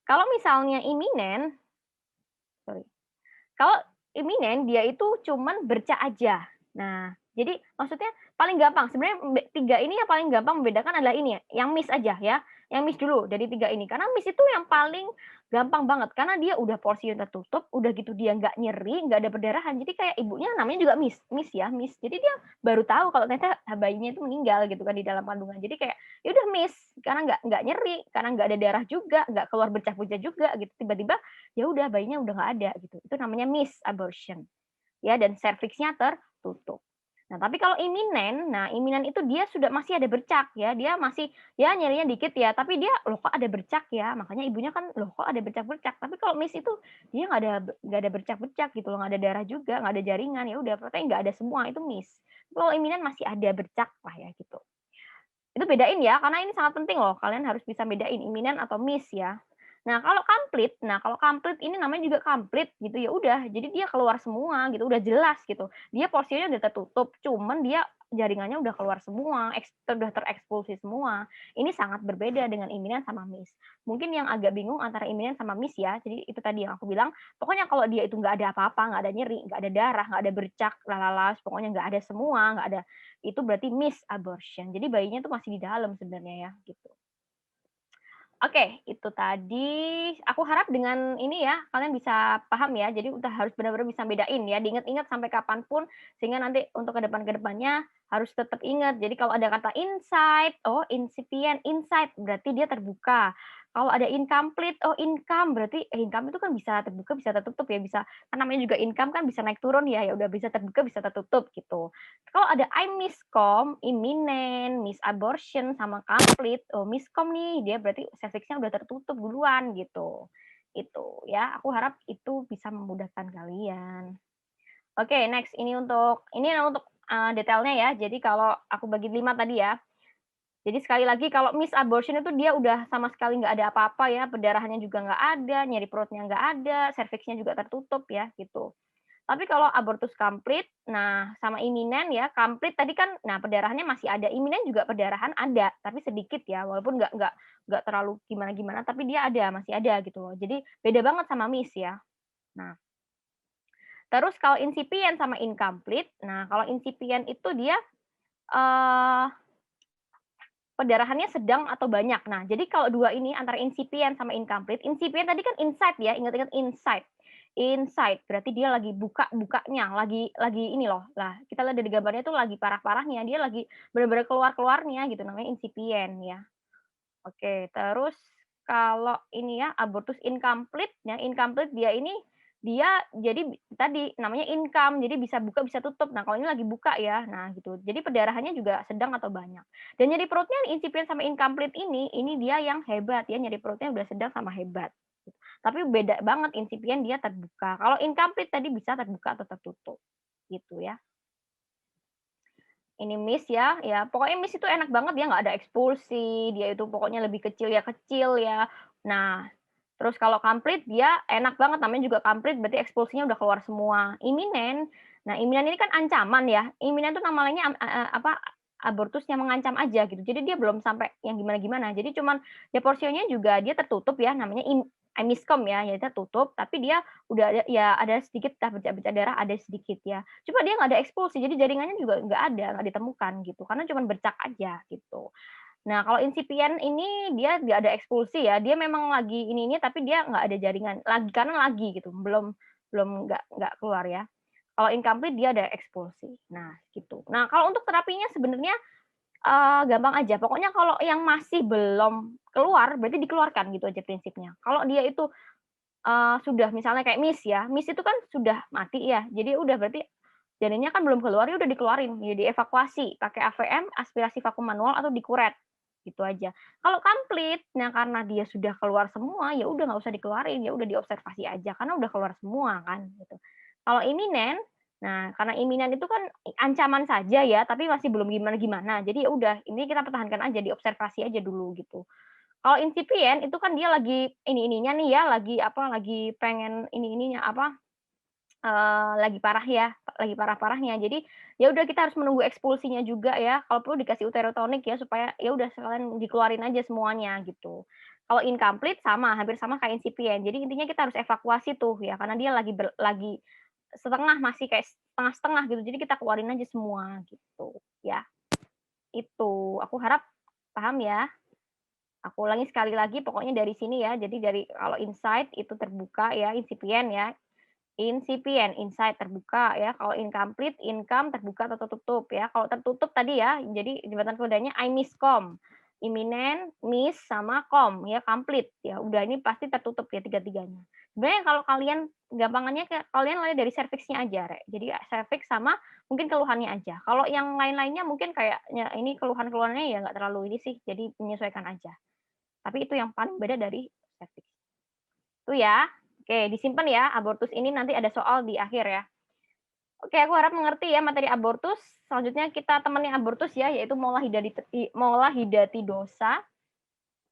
Kalau misalnya imminent, sorry, kalau imminent dia itu cuman bercak aja. Nah, jadi maksudnya paling gampang sebenarnya 3 ini yang paling gampang membedakan adalah ini ya, yang miss aja ya, yang miss dulu dari 3 ini. Karena miss itu yang paling gampang banget, karena dia udah porsinya tertutup, udah gitu dia nggak nyeri, nggak ada perdarahan. Jadi kayak ibunya namanya juga miss, miss ya, miss. Jadi dia baru tahu kalau ternyata bayinya itu meninggal gitu kan di dalam kandungan. Jadi kayak ya udah miss, karena nggak nyeri, karena nggak ada darah juga, nggak keluar bercak-bercak juga gitu. Tiba-tiba ya udah bayinya udah nggak ada gitu. Itu namanya miss abortion. Ya dan serviksnya tertutup. Nah, tapi kalau imminent, nah imminent itu dia sudah masih ada bercak ya, dia masih ya nyerinya dikit ya, tapi dia loh kok ada bercak ya, makanya ibunya kan loh kok ada bercak-bercak. Tapi kalau miss itu dia nggak ada bercak-bercak gitu loh, nggak ada darah juga, nggak ada jaringan, ya udah pokoknya nggak ada semua itu miss. Kalau imminent masih ada bercak lah ya gitu. Itu bedain ya, karena ini sangat penting loh, kalian harus bisa bedain imminent atau miss ya. Kalau complete ini namanya juga complete gitu, ya udah, jadi dia keluar semua gitu, udah jelas gitu. Dia porsinya udah tertutup, cuman dia jaringannya udah keluar semua, udah terekspulsi semua. Ini sangat berbeda dengan imminent sama miss. Mungkin yang agak bingung antara imminent sama miss ya, jadi itu tadi yang aku bilang, pokoknya kalau dia itu nggak ada apa-apa, nggak ada nyeri, nggak ada darah, nggak ada bercak, lalalas, pokoknya nggak ada semua, nggak ada itu berarti miss abortion. Jadi bayinya tuh masih di dalam sebenarnya ya, gitu. Oke, itu tadi aku harap dengan ini ya, kalian bisa paham ya. Jadi udah harus benar-benar bisa bedain ya, diingat-ingat sampai kapan pun, sehingga nanti untuk ke depannya harus tetap ingat. Jadi kalau ada kata inside, oh incipient, inside berarti dia terbuka. Kalau ada incomplete, oh income berarti income itu kan bisa terbuka, bisa tertutup ya, bisa kan namanya juga income kan bisa naik turun ya, ya udah bisa terbuka, bisa tertutup gitu. Kalau ada I miscom, imminent, miss abortion, sama complete, oh miscom nih, dia berarti serviksnya udah tertutup duluan gitu. Itu ya, aku harap itu bisa memudahkan kalian. Oke, next ini untuk detailnya ya. Jadi kalau aku bagi 5 tadi ya. Jadi sekali lagi kalau miss abortion itu dia udah sama sekali nggak ada apa-apa ya, perdarahannya juga nggak ada, nyeri perutnya nggak ada, serviksnya juga tertutup ya gitu. Tapi kalau abortus complete, nah sama iminen ya, complete tadi kan, nah perdarahannya masih ada, iminen juga perdarahan ada, tapi sedikit ya, walaupun nggak terlalu gimana-gimana, tapi dia ada, masih ada gitu loh. Jadi beda banget sama miss ya. Nah, terus kalau incipient sama incomplete, nah kalau incipient itu dia eh, perdarahannya sedang atau banyak. Nah, jadi kalau dua ini antara incipient sama incomplete, incipient tadi kan inside ya, ingat-ingat inside. Inside berarti dia lagi buka-bukanya, lagi ini loh. Lah, kita lihat dari gambarnya tuh lagi parah-parahnya, dia lagi benar-benar keluar-keluarnya gitu namanya incipient ya. Oke, terus kalau ini ya abortus incomplete, yang incomplete dia jadi tadi namanya income, jadi bisa buka bisa tutup. Nah, kalau ini lagi buka ya, nah gitu. Jadi perdarahannya juga sedang atau banyak. Dan nyeri perutnya incipient sama incomplete ini dia yang hebat ya, nyeri perutnya udah sedang sama hebat. Tapi beda banget incipient dia terbuka. Kalau incomplete tadi bisa terbuka atau tertutup. Gitu ya. Ini miss ya pokoknya miss itu enak banget dia nggak ada ekspulsi, dia itu pokoknya lebih kecil ya. Nah, Terus kalau complete dia enak banget, namanya juga complete berarti ekspulsinya udah keluar semua. Imminent, nah imminent ini kan ancaman ya, imminent itu nama lainnya apa, abortus yang mengancam aja gitu. Jadi dia belum sampai yang gimana-gimana. Jadi cuman ya porsinya juga dia tertutup ya, namanya miskom ya, ya tertutup, tapi dia udah ada ya ada sedikit lah bercak-bercak darah, ada sedikit ya. Cuma dia nggak ada ekspulsi, jadi jaringannya juga nggak ada, nggak ditemukan gitu, karena cuman bercak aja gitu. Nah, kalau insipien ini dia nggak ada ekspulsi ya, dia memang lagi ini tapi dia nggak ada jaringan, lagi karena lagi gitu, belum belum nggak keluar ya. Kalau incomplete dia ada ekspulsi. Nah, gitu. Nah, kalau untuk terapinya sebenarnya, gampang aja, pokoknya kalau yang masih belum keluar, berarti dikeluarkan gitu aja prinsipnya. Kalau dia itu, sudah misalnya kayak MIS ya, MIS itu kan sudah mati ya, jadi udah berarti janinnya kan belum keluar, ya udah dikeluarin, ya dievakuasi pakai AVM, aspirasi vakum manual atau dikuret, gitu aja. Kalau komplit, nah karena dia sudah keluar semua, ya udah nggak usah dikeluarin, ya udah diobservasi aja karena udah keluar semua kan, gitu. Kalau iminen, nah karena iminen itu kan ancaman saja ya, tapi masih belum gimana-gimana, jadi ya udah ini kita pertahankan aja, diobservasi aja dulu gitu. Kalau insipien itu kan dia lagi ini-ininya nih ya, lagi apa, lagi pengen ini-ininya apa, lagi parah ya, lagi parah-parahnya. Jadi, ya udah kita harus menunggu ekspulsinya juga ya, kalau perlu dikasih uterotonik ya, supaya ya udah sekalian dikeluarin aja semuanya gitu. Kalau incomplete sama, hampir sama kayak insipien. Jadi intinya kita harus evakuasi tuh ya, karena dia lagi setengah, masih kayak setengah-setengah gitu, jadi kita keluarin aja semua gitu, ya. Itu, aku harap paham ya. Aku ulangi sekali lagi pokoknya dari sini ya, jadi dari kalau insight itu terbuka ya, insipien ya. Insipient, insight terbuka ya, kalau incomplete, income terbuka atau tertutup ya. Kalau tertutup tadi ya, jadi jembatan kodanya I miss com, imminent, miss, sama com ya, complete ya. Udah ini pasti tertutup ya tiga-tiganya. Sebenarnya kalau kalian gampangannya kayak kalian mulai dari serviksnya aja, Rek. Jadi serviks sama mungkin keluhannya aja. Kalau yang lain-lainnya mungkin kayaknya ini keluhan-keluhannya ya nggak terlalu ini sih, jadi menyesuaikan aja. Tapi itu yang paling beda dari serviks. Itu ya. Oke, disimpan ya, abortus ini nanti ada soal di akhir ya. Oke, aku harap mengerti ya materi abortus. Selanjutnya kita temani abortus ya, yaitu mola hidatidosa.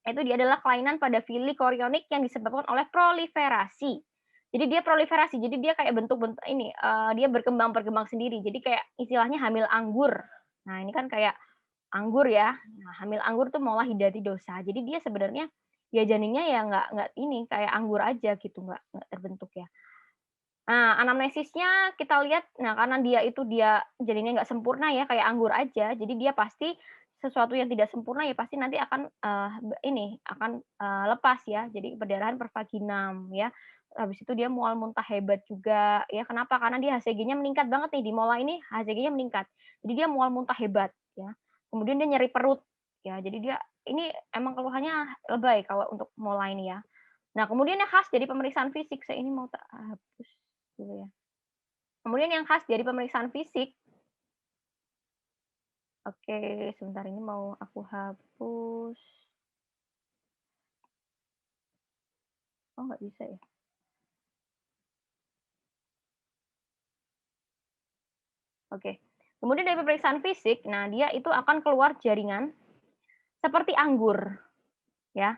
Itu dia adalah kelainan pada fili korionik yang disebabkan oleh proliferasi. Jadi dia proliferasi, jadi dia kayak bentuk-bentuk ini, dia berkembang-berkembang sendiri. Jadi kayak istilahnya hamil anggur. Nah, ini kan kayak anggur ya. Nah, hamil anggur tuh mola hidatidosa. Jadi dia sebenarnya ya janinnya ya nggak ini kayak anggur aja gitu, nggak terbentuk ya. Nah, anamnesisnya kita lihat, nah karena dia jadinya nggak sempurna ya, kayak anggur aja, jadi dia pasti sesuatu yang tidak sempurna ya pasti nanti akan, lepas ya, jadi perdarahan per vaginam ya. Habis itu dia mual muntah hebat juga ya, kenapa? Karena dia HCG-nya meningkat banget nih, di mola ini HCG-nya meningkat. Jadi dia mual muntah hebat ya. Kemudian dia nyeri perut ya, jadi dia ini emang keluhannya lebay kalau untuk mola ini ya. Nah, kemudian yang khas dari pemeriksaan fisik, saya ini mau tak hapus dulu ya. Kemudian yang khas dari pemeriksaan fisik, oke, sebentar ini mau aku hapus. Oh, nggak bisa ya? Oke. Kemudian dari pemeriksaan fisik, nah dia itu akan keluar jaringan seperti anggur, ya.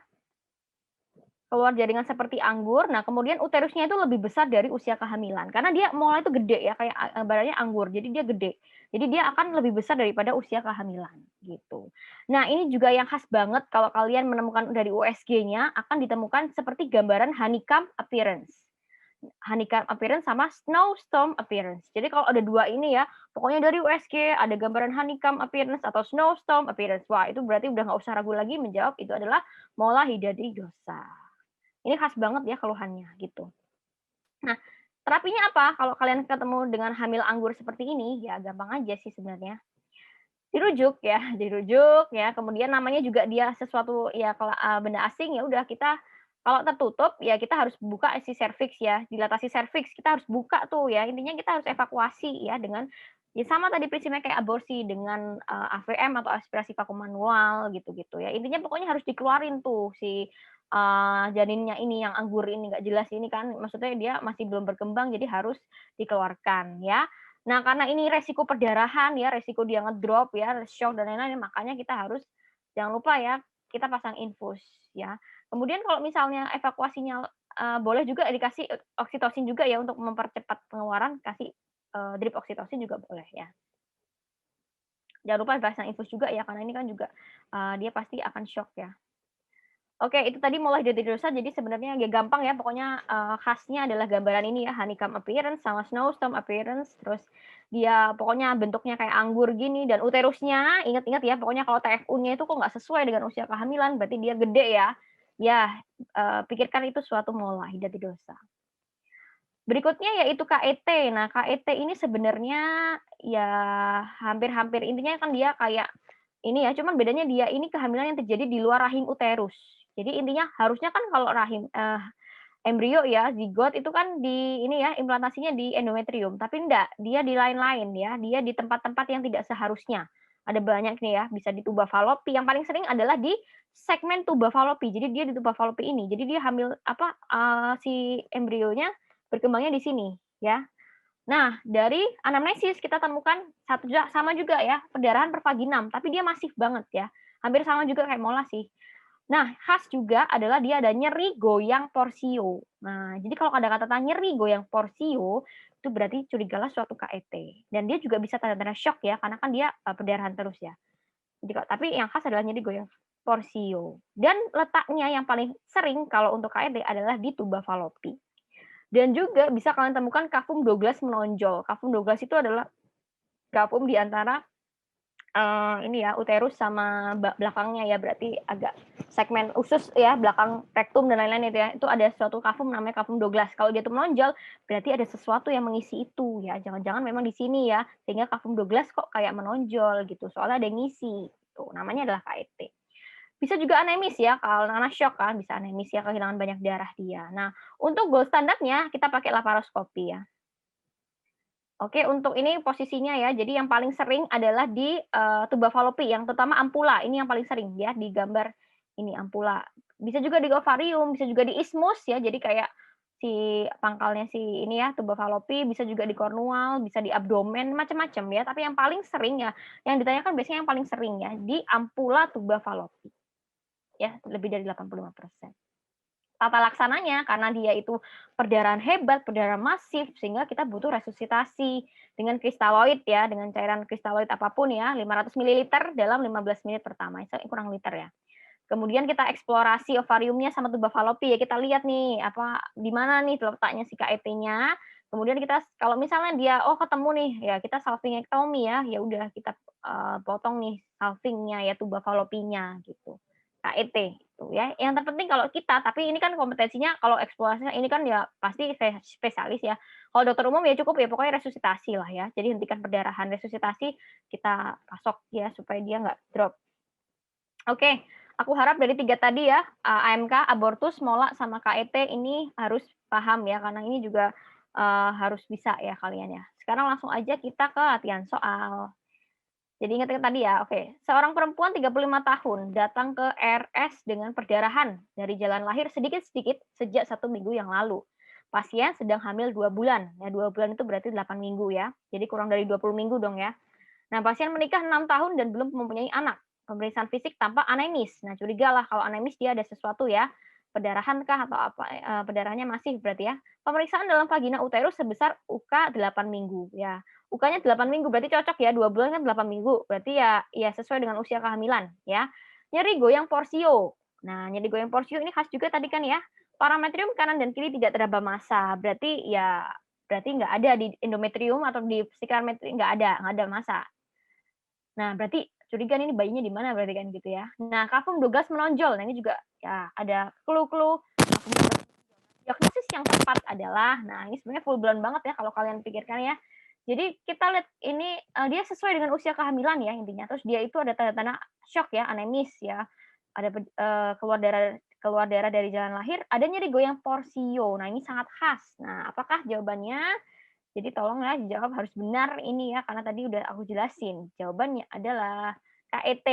Keluar jaringan seperti anggur, nah kemudian uterusnya itu lebih besar dari usia kehamilan. Karena dia mulai itu gede ya, kayak ibaratnya anggur, jadi dia gede. Jadi dia akan lebih besar daripada usia kehamilan, gitu. Nah ini juga yang khas banget kalau kalian menemukan dari USG-nya, akan ditemukan seperti gambaran honeycomb appearance. Honeycomb appearance sama snowstorm appearance. Jadi kalau ada dua ini ya, pokoknya dari USG ada gambaran honeycomb appearance atau snowstorm appearance. Wah itu berarti udah nggak usah ragu lagi menjawab itu adalah mola hidatidosa. Ini khas banget ya keluhannya gitu. Nah, terapinya apa? Kalau kalian ketemu dengan hamil anggur seperti ini, ya gampang aja sih sebenarnya. Dirujuk ya, dirujuk ya. Kemudian namanya juga dia sesuatu ya benda asing ya udah kita kalau tertutup ya kita harus buka si serviks ya, dilatasi serviks kita harus buka tuh ya. Intinya kita harus evakuasi ya dengan ya sama tadi prinsipnya kayak aborsi dengan AVM atau aspirasi vakum manual gitu-gitu ya. Intinya pokoknya harus dikeluarin tuh si janinnya ini yang anggur ini nggak jelas ini kan maksudnya dia masih belum berkembang jadi harus dikeluarkan ya. Nah, karena ini resiko perdarahan ya, resiko dia ngedrop ya, shock dan lain-lain, makanya kita harus jangan lupa ya kita pasang infus ya. Kemudian kalau misalnya evakuasinya, boleh juga dikasih oksitosin juga ya untuk mempercepat pengeluaran, kasih, drip oksitosin juga boleh ya. Jangan lupa pasang infus juga ya, karena ini kan juga, dia pasti akan syok ya. Oke, itu tadi mulai dari dosa, jadi sebenarnya ya gampang ya, pokoknya, khasnya adalah gambaran ini ya, honeycomb appearance sama snowstorm appearance, terus dia pokoknya bentuknya kayak anggur gini dan uterusnya ingat-ingat ya, pokoknya kalau TFU-nya itu kok nggak sesuai dengan usia kehamilan, berarti dia gede ya. Ya, pikirkan itu suatu mola hidatidosa. Berikutnya yaitu KET. Nah, KET ini sebenarnya ya hampir-hampir intinya kan dia kayak ini ya, cuman bedanya dia ini kehamilan yang terjadi di luar rahim uterus. Jadi intinya harusnya kan kalau rahim embrio ya, zigot itu kan di ini ya, implantasinya di endometrium, tapi enggak, dia di lain-lain ya, dia di tempat-tempat yang tidak seharusnya. Ada banyak nih ya, bisa di tuba falopi, yang paling sering adalah di segmen tuba falopi. Jadi dia di tuba falopi ini. Jadi dia hamil apa, si embrionya berkembangnya di sini ya. Nah, dari anamnesis kita temukan sama juga ya, perdarahan per vaginam, tapi dia masif banget ya. Hampir sama juga kayak mola sih. Nah, khas juga adalah dia ada nyeri goyang porsio. Nah, jadi kalau ada kata nyeri goyang porsio, itu berarti curigalah suatu KET. Dan dia juga bisa tanda-tanda shock ya, karena kan dia perdarahan terus ya. Jadi, tapi yang khas adalah nyeri goyang porsio. Dan letaknya yang paling sering kalau untuk KET adalah di tuba falopi. Dan juga bisa kalian temukan kafum Douglas menonjol. Kafum Douglas itu adalah kafum di antara ini ya, uterus sama belakangnya ya, berarti agak segmen usus ya, belakang rektum dan lain-lain itu ya. Itu ada suatu kafum namanya kafum Douglas. Kalau dia tuh menonjol, berarti ada sesuatu yang mengisi itu ya. Jangan-jangan memang di sini ya, sehingga kafum Douglas kok kayak menonjol gitu. Soalnya ada yang ngisi. Tuh, namanya adalah KET. Bisa juga anemis ya, kalau karena shock kan, bisa anemis ya, kehilangan banyak darah dia. Nah, untuk gold standarnya kita pakai laparoskopi ya. Oke, untuk ini posisinya ya, jadi yang paling sering adalah di, tuba falopi, yang terutama ampula, ini yang paling sering ya, di gambar ini ampula. Bisa juga di ovarium, bisa juga di isthmus ya, jadi kayak si pangkalnya si ini ya, tuba falopi, bisa juga di kornual, bisa di abdomen, macam-macam ya, tapi yang paling sering ya, yang ditanyakan biasanya yang paling sering ya, di ampula tuba falopi. Ya, lebih dari 85%. Tata laksananya karena dia itu perdarahan hebat, perdarahan masif, sehingga kita butuh resusitasi dengan kristaloid ya, dengan cairan kristaloid apapun ya, 500 mililiter dalam 15 menit pertama, itu kurang liter ya. Kemudian kita eksplorasi ovariumnya sama tuba falopi ya, kita lihat nih apa di mana nih letaknya si KET-nya. Kemudian kita kalau misalnya dia oh ketemu nih ya kita salpingectomy ya, ya udah kita potong nih salpingnya ya tuba falopinya gitu. KET itu ya. Yang terpenting kalau kita, tapi ini kan kompetensinya kalau eksplorasinya ini kan ya pasti spesialis ya. Kalau dokter umum ya cukup ya pokoknya resusitasi lah ya. Jadi hentikan perdarahan, resusitasi kita pasok ya supaya dia nggak drop. Oke, aku harap dari 3 tadi ya, AMK, abortus, mola, sama KET ini harus paham ya, karena ini juga, harus bisa ya kalian ya. Sekarang langsung aja kita ke latihan soal. Jadi ingat-ingat tadi ya, oke. Seorang perempuan 35 tahun datang ke RS dengan perdarahan dari jalan lahir sedikit-sedikit sejak 1 minggu yang lalu. Pasien sedang hamil 2 bulan, ya 2 bulan itu berarti 8 minggu ya, jadi kurang dari 20 minggu dong ya. Nah, pasien menikah 6 tahun dan belum mempunyai anak. Pemeriksaan fisik tampak anemis. Nah, curigalah kalau anemis dia ada sesuatu ya. Pendarahan kah atau apa, pendarahannya masih berarti ya. Pemeriksaan dalam vagina uterus sebesar UK 8 minggu ya. UK-nya 8 minggu berarti cocok ya, 2 bulan kan 8 minggu. Berarti ya sesuai dengan usia kehamilan ya. Nyeri goyang porsio. Nah, nyeri goyang porsio ini khas juga tadi kan ya. Parametrium kanan dan kiri tidak teraba massa. Berarti nggak ada di endometrium atau di psikometri nggak ada massa. Nah, berarti curiga nih, ini bayinya di mana berarti kan gitu ya. Nah, kafum Douglas menonjol. Nah, ini juga ya ada clue-clue. Diagnosis yang tepat adalah, nah ini sebenarnya full blown banget ya kalau kalian pikirkan ya. Jadi kita lihat ini dia sesuai dengan usia kehamilan ya intinya. Terus dia itu ada tanda-tanda shock ya, anemis ya. Ada keluar darah dari jalan lahir, ada nyeri goyang porsio. Nah, ini sangat khas. Nah, apakah jawabannya? Jadi tolong ya dijawab harus benar ini ya, karena tadi udah aku jelasin. Jawabannya adalah KET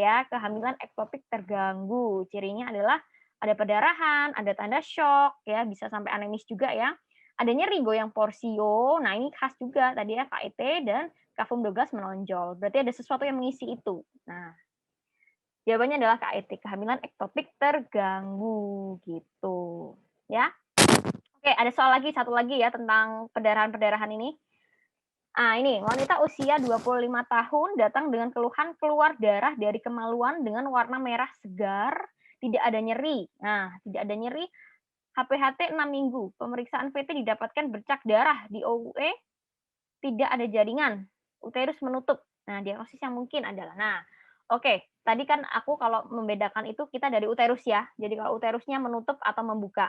ya, kehamilan ektopik terganggu. Cirinya adalah ada perdarahan, ada tanda shock ya, bisa sampai anemis juga ya. Ada nyeri goyang porsio. Nah, ini khas juga tadi ya KET dan kafum Douglas menonjol. Berarti ada sesuatu yang mengisi itu. Nah, Jawabannya adalah KET, kehamilan ektopik terganggu gitu. Ya. Oke, ada soal lagi, satu lagi ya tentang perdarahan-perdarahan ini. Ini wanita usia 25 tahun datang dengan keluhan keluar darah dari kemaluan dengan warna merah segar, tidak ada nyeri. Nah, tidak ada nyeri, HPHT 6 minggu. Pemeriksaan VT didapatkan bercak darah di OUE, tidak ada jaringan, uterus menutup. Nah, diagnosis yang mungkin adalah, oke, tadi kan aku kalau membedakan itu kita dari uterus ya. Jadi kalau uterusnya menutup atau membuka.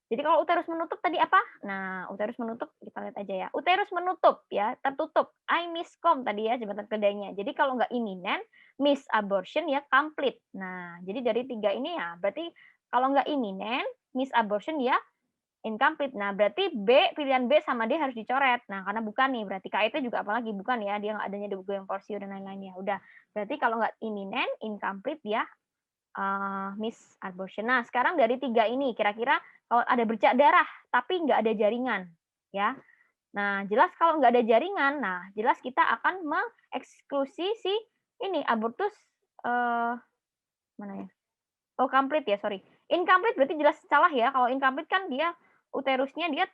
Jadi kalau uterus menutup tadi apa? Nah, uterus menutup kita lihat aja ya. Uterus menutup ya, tertutup. I miscom tadi ya jembatan kedainya. Jadi kalau nggak imminent, miss abortion ya complete. Nah, jadi dari 3 ini ya berarti kalau nggak imminent, miss abortion ya incomplete. Nah, berarti pilihan B sama D harus dicoret. Nah, karena bukan nih, berarti KIT juga apalagi bukan ya, dia nggak adanya debu goyang porsio dan lain-lainnya. Udah, berarti kalau nggak imminent, incomplete ya miss abortion. Nah, sekarang dari 3 ini kira-kira kalau ada bercak darah tapi nggak ada jaringan, ya. Nah, jelas kalau nggak ada jaringan, nah jelas kita akan mengeksklusi si ini abortus mana ya? Oh, complete ya, sorry. Incomplete berarti jelas salah ya. Kalau incomplete kan dia uterusnya dia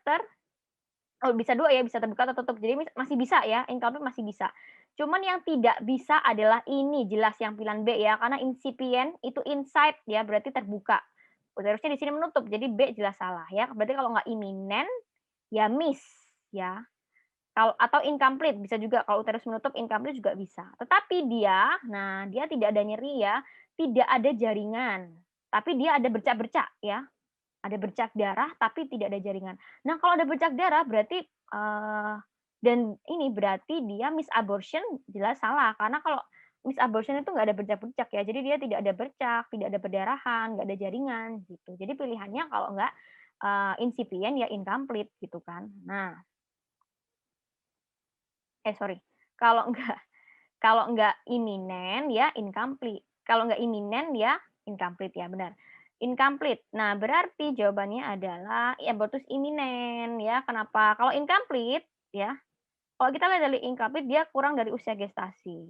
bisa 2 ya, bisa terbuka atau tutup. Jadi masih bisa ya, incomplete masih bisa. Cuman yang tidak bisa adalah ini, jelas yang pilihan B ya, karena incipient itu inside ya, berarti terbuka. Uterusnya di sini menutup, jadi B jelas salah ya. Berarti kalau nggak imminent, ya miss ya. Kalau atau incomplete bisa juga kalau uterus menutup incomplete juga bisa. Tetapi dia, dia tidak ada nyeri ya, tidak ada jaringan, tapi dia ada bercak-bercak ya. Ada bercak darah tapi tidak ada jaringan. Nah, kalau ada bercak darah berarti dan ini berarti dia miss abortion jelas salah karena kalau miss abortion itu nggak ada bercak-bercak ya. Jadi dia tidak ada bercak, tidak ada perdarahan, nggak ada jaringan gitu. Jadi pilihannya kalau nggak incipient ya incomplete gitu kan. Nah, sorry. Kalau nggak kalau nggak imminent ya incomplete. Kalau nggak imminent ya incomplete ya, benar. Incomplete. Nah, berarti jawabannya adalah abortus imminent ya. Kenapa? Kalau incomplete ya, kalau kita lihat dari incomplete dia kurang dari usia gestasi.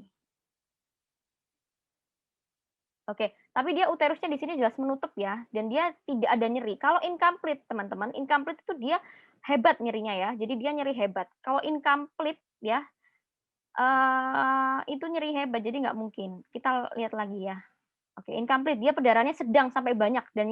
Oke, tapi dia uterusnya di sini jelas menutup ya, dan dia tidak ada nyeri. Kalau incomplete, teman-teman, incomplete itu dia hebat nyerinya ya. Jadi dia nyeri hebat. Kalau incomplete ya, itu nyeri hebat, jadi nggak mungkin. Kita lihat lagi ya. Oke, incomplete. Dia perdarahannya sedang sampai banyak dan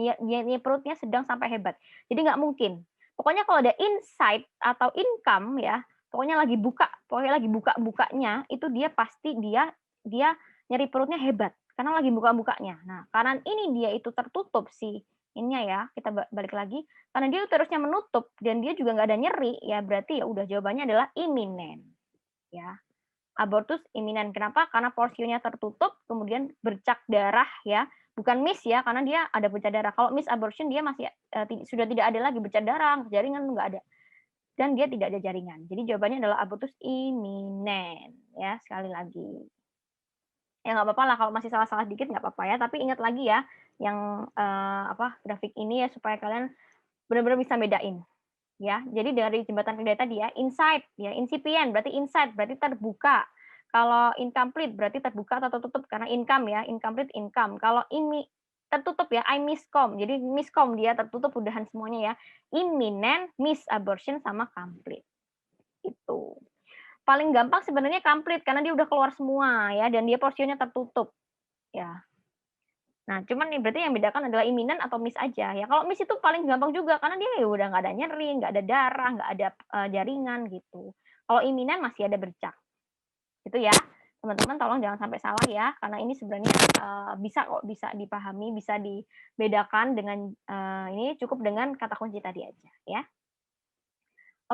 perutnya sedang sampai hebat. Jadi nggak mungkin. Pokoknya kalau ada inside atau income ya, pokoknya lagi buka-bukanya, itu dia pasti dia dia nyeri perutnya hebat karena lagi buka-bukanya. Nah, karena ini dia itu tertutup sih ininya ya, kita balik lagi, karena dia uterusnya menutup dan dia juga nggak ada nyeri, ya berarti ya udah jawabannya adalah imminent. Ya. Abortus imminent. Kenapa? Karena porsinya tertutup, kemudian bercak darah ya, bukan miss ya, karena dia ada bercak darah. Kalau miss abortion dia masih sudah tidak ada lagi bercak darah, jaringan nggak ada, dan dia tidak ada jaringan. Jadi jawabannya adalah abortus imminent ya, sekali lagi. Ya nggak apa-apa lah kalau masih salah-salah dikit nggak apa-apa ya, tapi ingat lagi ya yang grafik ini ya supaya kalian benar-benar bisa bedain. Ya, jadi dari jembatan kendali tadi ya, inside ya, incipient berarti inside berarti terbuka. Kalau incomplete berarti terbuka atau tertutup karena income ya, incomplete income. Kalau ini tertutup ya, I miscom. Jadi miscom dia tertutup udahan semuanya ya. Imminent, miss abortion sama complete. Itu. Paling gampang sebenarnya complete karena dia udah keluar semua ya dan dia porsinya tertutup. Ya. Nah, cuman nih berarti yang bedakan adalah imminent atau miss aja ya. Kalau miss itu paling gampang juga karena dia ya udah nggak ada nyeri, nggak ada darah, nggak ada jaringan gitu. Kalau imminent masih ada bercak. Itu ya. Teman-teman tolong jangan sampai salah ya karena ini sebenarnya bisa dipahami, bisa dibedakan dengan ini cukup dengan kata kunci tadi aja ya.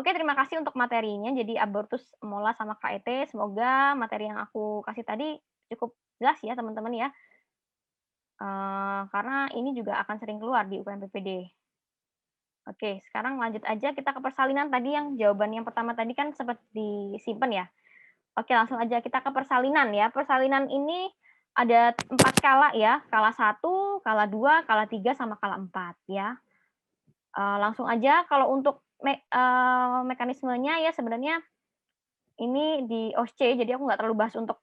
Oke, terima kasih untuk materinya. Jadi abortus mola sama KET, semoga materi yang aku kasih tadi cukup jelas ya teman-teman ya. Karena ini juga akan sering keluar di UPMPPD. Oke, sekarang lanjut aja kita ke persalinan tadi yang jawaban yang pertama tadi kan sempat disimpan ya. Oke, langsung aja kita ke persalinan ya. Persalinan ini ada 4 kala ya, kala 1, kala 2, kala 3, sama kala 4 ya. Langsung aja kalau untuk mekanismenya ya sebenarnya ini di OSC, jadi aku nggak terlalu bahas untuk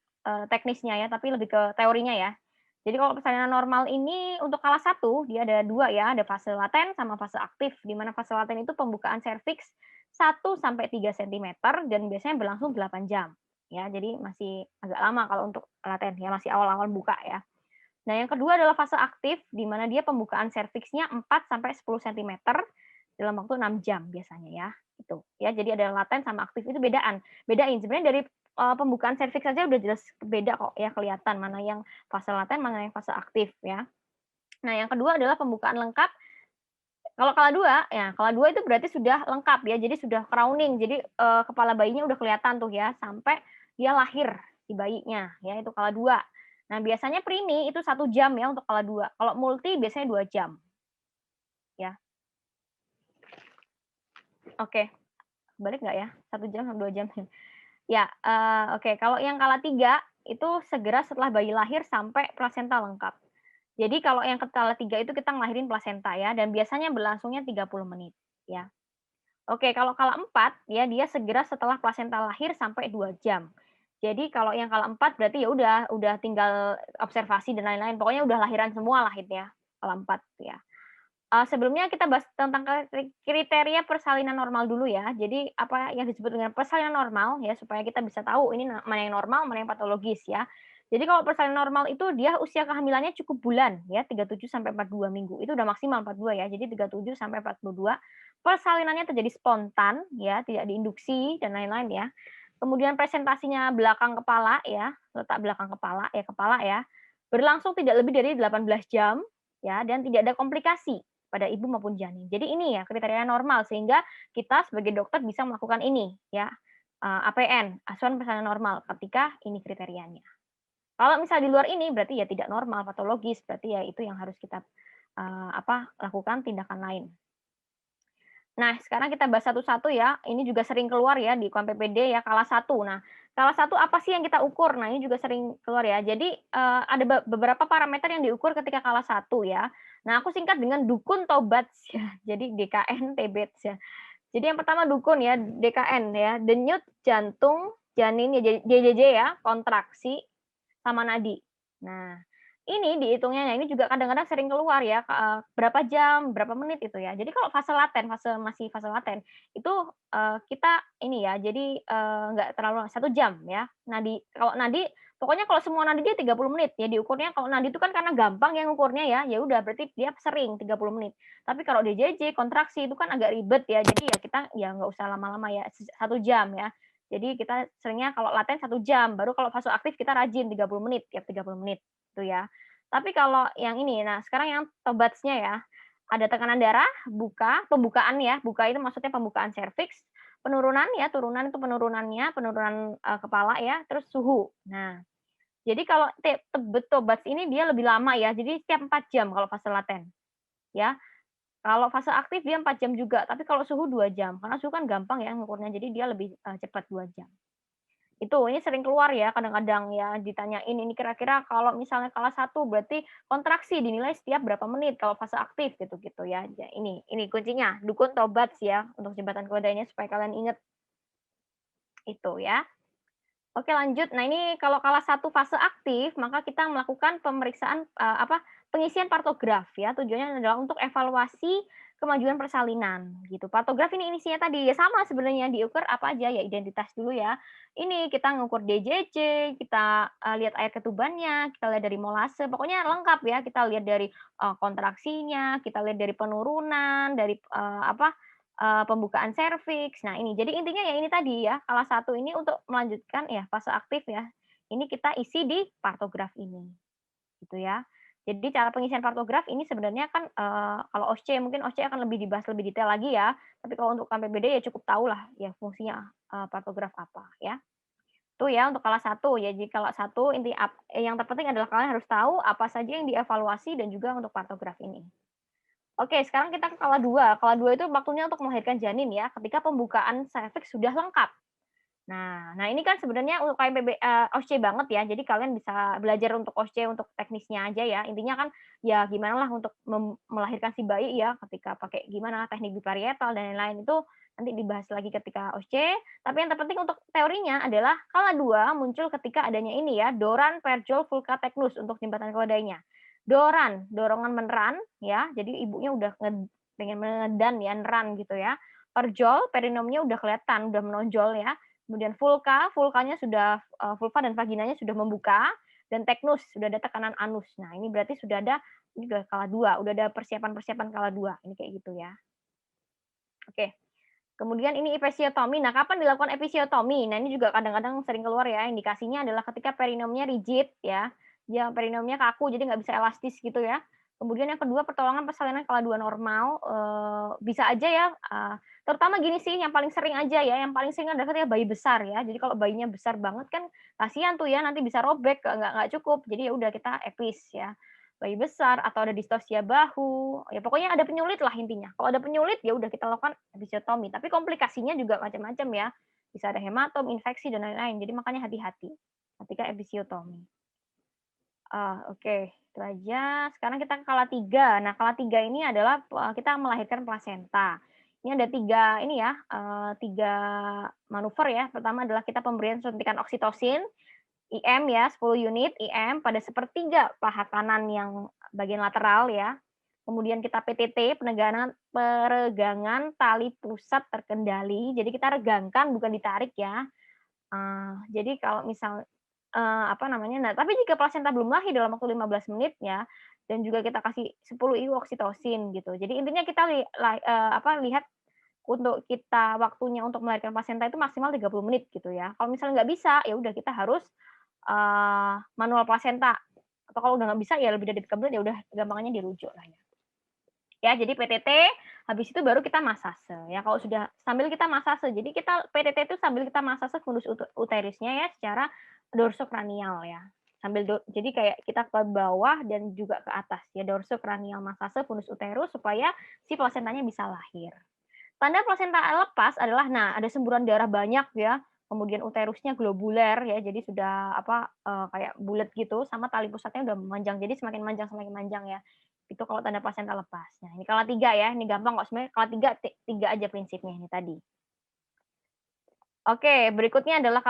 teknisnya ya, tapi lebih ke teorinya ya. Jadi kalau persalinan normal ini untuk kala 1 dia ada 2 ya, ada fase laten sama fase aktif, di mana fase laten itu pembukaan serviks 1 sampai 3 sentimeter dan biasanya berlangsung 8 jam. Ya, jadi masih agak lama kalau untuk laten ya, masih awal-awal buka ya. Nah, yang kedua adalah fase aktif, di mana dia pembukaan serviksnya 4 sampai 10 sentimeter dalam waktu 6 jam biasanya ya, gitu. Ya, jadi ada laten sama aktif itu bedain. Sebenarnya dari, pembukaan serviks saja udah jelas beda kok ya, kelihatan mana yang fase laten, mana yang fase aktif ya. Nah, yang kedua adalah pembukaan lengkap. Kalau kala 2, ya kala 2 itu berarti sudah lengkap ya, jadi sudah crowning. Jadi, kepala bayinya udah kelihatan tuh ya, sampai dia lahir si bayinya, ya itu kala 2. Nah, biasanya preemie itu 1 jam ya untuk kala 2. Kalau multi biasanya 2 jam, ya. Oke, balik nggak ya? 1 jam atau 2 jam? Ya, oke. Kalau yang kala 3 itu segera setelah bayi lahir sampai plasenta lengkap. Jadi kalau yang kala 3 itu kita ngelahirin plasenta ya, dan biasanya berlangsungnya 30 menit, ya. Oke, kalau kala 4 ya dia segera setelah plasenta lahir sampai 2 jam. Jadi kalau yang kala 4 berarti ya udah tinggal observasi dan lain-lain, pokoknya udah lahiran semua lah itu ya, kala 4 ya. Sebelumnya kita bahas tentang kriteria persalinan normal dulu ya. Jadi apa yang disebut dengan persalinan normal ya, supaya kita bisa tahu ini mana yang normal, mana yang patologis ya. Jadi kalau persalinan normal itu dia usia kehamilannya cukup bulan ya, 37 sampai 42 minggu. Itu udah maksimal 42 ya. Jadi 37 sampai 42. Persalinannya terjadi spontan ya, tidak diinduksi dan lain-lain ya. Kemudian presentasinya belakang kepala ya, letak belakang kepala ya. Berlangsung tidak lebih dari 18 jam ya, dan tidak ada komplikasi pada ibu maupun janin. Jadi ini ya kriteria normal sehingga kita sebagai dokter bisa melakukan ini ya, APN, asuhan persalinan normal ketika ini kriterianya. Kalau misal di luar ini berarti ya tidak normal, patologis, berarti ya itu yang harus kita, lakukan tindakan lain. Nah, sekarang kita bahas satu-satu ya, ini juga sering keluar ya di UKM-PPD ya, kala 1. Nah, kala 1 apa sih yang kita ukur? Nah, ini juga sering keluar ya. Jadi, ada beberapa parameter yang diukur ketika kala 1 ya. Nah, aku singkat dengan dukun Tobats ya, jadi DKN TBATS ya. Jadi yang pertama dukun ya, DKN ya, denyut jantung janin ya, JJJ ya, kontraksi sama nadi. Nah, ini dihitungnya, nah ini juga kadang-kadang sering keluar ya, berapa jam, berapa menit itu ya. Jadi kalau fase laten, masih fase laten, itu, kita ini ya, jadi, nggak terlalu 1 jam ya. Kalau nadi, pokoknya kalau semua nadi dia 30 menit ya diukurnya, kalau nadi itu kan karena gampang ya ngukurnya ya, ya udah berarti dia sering 30 menit. Tapi kalau DJJ, kontraksi itu kan agak ribet ya, jadi ya kita ya nggak usah lama-lama ya, 1 jam ya. Jadi kita seringnya kalau laten 1 jam, baru kalau fase aktif kita rajin 30 menit, tiap 30 menit, itu ya. Tapi kalau yang ini, nah sekarang yang tobatsnya ya, ada tekanan darah, pembukaan ya, buka itu maksudnya pembukaan serviks, penurunan ya, turunan itu penurunannya, penurunan, kepala ya, terus suhu. Nah, jadi kalau tobats ini dia lebih lama ya, jadi setiap 4 jam kalau fase laten, ya. Kalau fase aktif dia 4 jam juga, tapi kalau suhu 2 jam, karena suhu kan gampang ya ngukurnya, jadi dia lebih, cepat 2 jam. Ini sering keluar ya kadang-kadang ya ditanyain, ini kira-kira kalau misalnya kala 1 berarti kontraksi dinilai setiap berapa menit kalau fase aktif gitu-gitu ya. Ya ini kuncinya, dukun tobat ya untuk jembatan keledainya supaya kalian inget itu ya. Oke lanjut, nah ini kalau kala 1 fase aktif, maka kita melakukan pemeriksaan, pengisian partograf ya, tujuannya adalah untuk evaluasi kemajuan persalinan gitu. Partograf ini isinya tadi, ya sama sebenarnya diukur apa aja, ya identitas dulu ya. Ini kita ngukur DJJ, kita, lihat air ketubannya, kita lihat dari molase, pokoknya lengkap ya, kita lihat dari, kontraksinya, kita lihat dari penurunan, dari, pembukaan serviks. Nah ini, jadi intinya ya ini tadi ya, salah satu ini untuk melanjutkan ya fase aktif ya, ini kita isi di partograf ini, gitu ya. Jadi cara pengisian partograf ini sebenarnya kan, kalau OSCE mungkin OSCE akan lebih dibahas lebih detail lagi ya, tapi kalau untuk KPBD ya cukup tahulah ya fungsinya, partograf apa ya. Itu ya untuk kala 1 ya, jadi kala 1 yang terpenting adalah kalian harus tahu apa saja yang dievaluasi dan juga untuk partograf ini. Oke, sekarang kita ke kala 2. Kala 2 itu waktunya untuk melahirkan janin ya, ketika pembukaan serviks sudah lengkap. Nah ini kan sebenarnya UKM OSCE banget ya, jadi kalian bisa belajar untuk OSCE untuk teknisnya aja ya. Intinya kan ya gimana lah untuk melahirkan si bayi ya, ketika pakai gimana teknik biparietal dan lain-lain itu nanti dibahas lagi ketika OSCE. Tapi yang terpenting untuk teorinya adalah kala 2 muncul ketika adanya ini ya, Doran, Perjol, Vulkateknus untuk jembatan keledainya. Doran, dorongan meneran ya, jadi ibunya udah pengen mengedan ya, neran gitu ya. Perjol, perineumnya udah kelihatan, udah menonjol ya. Kemudian vulkanya sudah vulva dan vaginanya sudah membuka, dan teknus sudah ada tekanan anus. Nah, ini berarti sudah ada ini udah kala 2, udah ada persiapan-persiapan kala 2, ini kayak gitu ya. Oke. Kemudian ini episiotomi. Nah, kapan dilakukan episiotomi? Nah, ini juga kadang-kadang sering keluar ya, indikasinya adalah ketika perineumnya rigid ya, dia perineumnya kaku jadi nggak bisa elastis gitu ya. Kemudian yang kedua pertolongan persalinan kala 2 normal, bisa aja ya, terutama gini sih yang paling sering aja ya, yang paling sering adalah ketika bayi besar ya. Jadi kalau bayinya besar banget kan kasihan tuh ya nanti bisa robek, nggak cukup. Jadi ya udah kita epis ya. Bayi besar atau ada distosia bahu, ya pokoknya ada penyulit lah intinya. Kalau ada penyulit ya udah kita lakukan episiotomi, tapi komplikasinya juga macam-macam ya. Bisa ada hematom, infeksi dan lain-lain. Jadi makanya hati-hati ketika episiotomi. Oke, itu aja. Sekarang kita ke kala 3. Nah, kala 3 ini adalah kita melahirkan plasenta. Ini ada 3 ini ya, 3 manuver ya. Pertama adalah kita pemberian suntikan oksitosin, IM ya, 10 unit IM pada sepertiga paha kanan yang bagian lateral ya. Kemudian kita PTT, peregangan tali pusat terkendali. Jadi kita regangkan bukan ditarik ya. Jadi kalau misal apa namanya, nah tapi jika plasenta belum lahir dalam waktu 15 menit ya, dan juga kita kasih 10 IU oksitosin gitu. Jadi intinya kita lihat untuk kita waktunya untuk melahirkan plasenta itu maksimal 30 menit gitu ya. Kalau misalnya nggak bisa, ya udah kita harus manual plasenta. Atau kalau udah nggak bisa ya lebih dari 3 menit ya udah gampangannya dirujuk lah ya. Ya, jadi PTT, habis itu baru kita masase ya. Kalau sudah sambil kita masase, jadi kita PTT itu sambil kita masase fundus uterusnya ya secara dorsokranial ya. Jadi kayak kita ke bawah dan juga ke atas ya, dorsokranial masase fundus uterus supaya si plasentanya bisa lahir. Tanda plasenta lepas adalah nah ada semburan darah banyak ya, kemudian uterusnya globuler ya, jadi sudah kayak bulat gitu sama tali pusatnya udah memanjang, jadi semakin manjang ya. Itu kalau tanda plasenta lepas. Nah, ini kala 3 ya, ini gampang kok sebenarnya kala 3 3 aja prinsipnya ini tadi. Oke, berikutnya adalah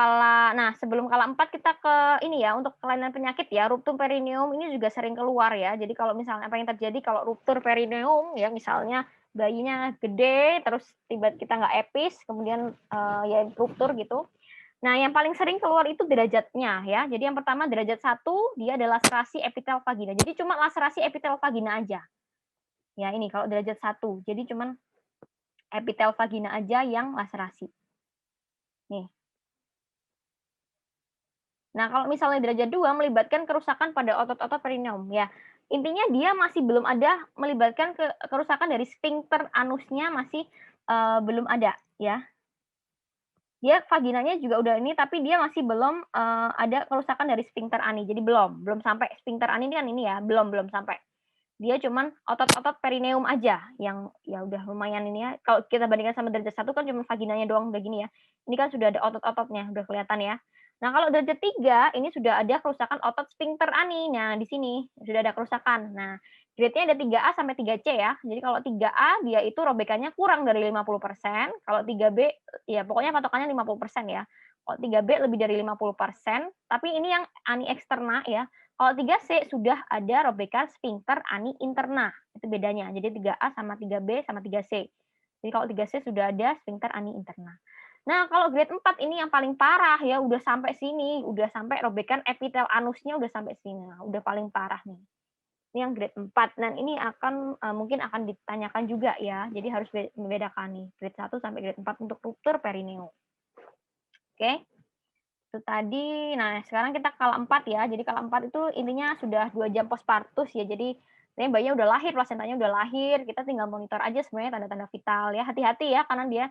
sebelum kala 4 kita ke ini ya, untuk kelainan penyakit ya, ruptur perineum ini juga sering keluar ya. Jadi kalau misalnya apa yang terjadi kalau ruptur perineum ya, misalnya bayinya gede, terus kita nggak epis, kemudian, ya ruptur gitu. Nah, yang paling sering keluar itu derajatnya ya. Jadi yang pertama derajat 1 dia adalah laserasi epitel vagina. Jadi cuma laserasi epitel vagina aja. Ya ini kalau derajat 1. Jadi cuman epitel vagina aja yang laserasi. Nih. Nah, kalau misalnya derajat 2 melibatkan kerusakan pada otot-otot perineum ya. Intinya dia masih belum ada melibatkan kerusakan dari sphincter anusnya masih, belum ada ya. Dia vaginanya juga udah ini, tapi dia masih belum, ada kerusakan dari sphincter ani. Jadi belum sampai sphincter ani ini kan ini ya, belum sampai. Dia cuman otot-otot perineum aja yang ya udah lumayan ini ya. Kalau kita bandingkan sama derajat 1 kan cuma vaginanya doang udah gini ya. Ini kan sudah ada otot-ototnya, udah kelihatan ya. Nah, kalau derajat 3 ini sudah ada kerusakan otot sphincter ani. Nah, di sini sudah ada kerusakan. Nah, grade-nya ada 3A sampai 3C ya. Jadi kalau 3A dia itu robekannya kurang dari 50%, kalau 3B ya pokoknya patokannya 50% ya. Kalau 3B lebih dari 50%, tapi ini yang ani eksterna ya. Kalau 3C sudah ada robekan sphincter ani interna, itu bedanya. Jadi 3A sama 3B sama 3C. Jadi kalau 3C sudah ada sphincter ani interna. Nah, kalau grade 4 ini yang paling parah ya, udah sampai sini, udah sampai robekan epitel anusnya udah sampai sini. Nah, udah paling parah nih. Ini yang grade 4 dan ini mungkin akan ditanyakan juga ya. Jadi harus membedakan nih grade 1 sampai grade 4 untuk ruptur perineum. Oke. Itu tadi. Nah, sekarang kita kala 4 ya. Jadi kala 4 itu intinya sudah 2 jam postpartus ya. Jadi ini bayinya udah lahir, plasentanya udah lahir, kita tinggal monitor aja sebenarnya tanda-tanda vital ya. Hati-hati ya karena dia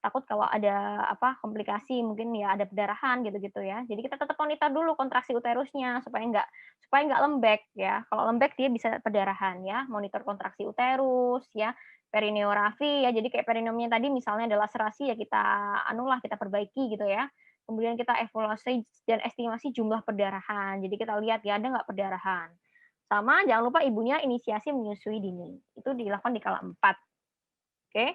takut kalau ada komplikasi, mungkin ya ada perdarahan gitu-gitu ya. Jadi kita tetap monitor dulu kontraksi uterusnya supaya nggak lembek ya. Kalau lembek dia bisa perdarahan ya. Monitor kontraksi uterus ya. Perineorafi ya, jadi kayak perineumnya tadi misalnya ada laserasi ya kita anulah, kita perbaiki gitu ya. Kemudian kita evaluasi dan estimasi jumlah perdarahan. Jadi kita lihat ya, ada nggak perdarahan. Sama jangan lupa ibunya inisiasi menyusui dini. Itu dilakukan di kala 4. Oke.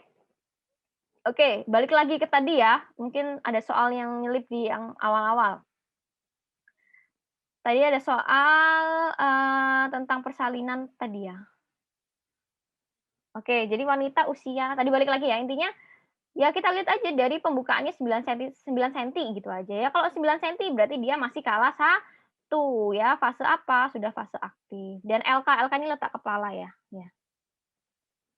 Oke, balik lagi ke tadi ya. Mungkin ada soal yang nyelip di yang awal-awal. Tadi ada soal, tentang persalinan tadi ya. Oke, jadi wanita usia tadi balik lagi ya, intinya ya kita lihat aja dari pembukaannya 9 senti gitu aja ya. Kalau 9 senti berarti dia masih kalah 1 ya. Fase apa? Sudah fase aktif. Dan LK ini letak kepala ya. Ya.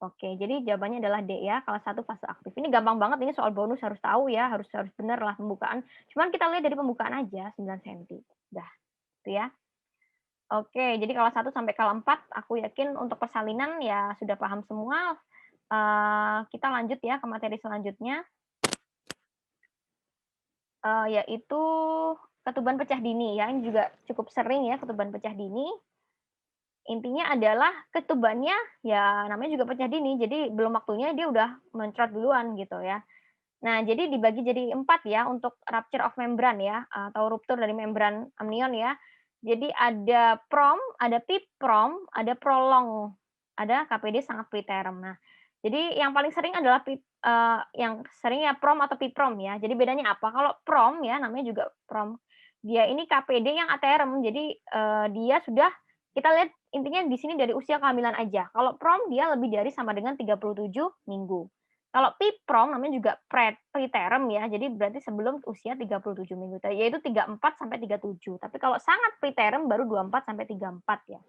Oke, jadi jawabannya adalah D ya, kalau 1 fase aktif. Ini gampang banget, ini soal bonus harus tahu ya, harus harus bener lah pembukaan. Cuman kita lihat dari pembukaan aja 9 senti. Dah, itu ya. Oke, jadi kalau 1 sampai kalau 4 aku yakin untuk persalinan ya sudah paham semua. Kita lanjut ya ke materi selanjutnya. Yaitu ketuban pecah dini ya, ini juga cukup sering ya ketuban pecah dini. Intinya adalah ketubannya ya namanya juga pecah dini, jadi belum waktunya dia udah mencrot duluan gitu ya. Nah, jadi dibagi jadi 4 ya untuk rupture of membran ya, atau ruptur dari membran amnion ya. Jadi ada prom, ada piprom, ada prolong, ada KPD sangat preterm. Nah, jadi yang paling sering adalah yang sering ya prom atau piprom ya. Jadi bedanya apa? Kalau prom ya namanya juga prom, dia ini KPD yang aterem. Jadi, dia sudah kita lihat intinya di sini dari usia kehamilan aja. Kalau prom dia lebih dari sama dengan 37 minggu. Kalau PIPROM namanya juga preterm ya, jadi berarti sebelum usia 37 minggu, yaitu 34 sampai 37. Tapi kalau sangat preterm baru 24 sampai 34 ya.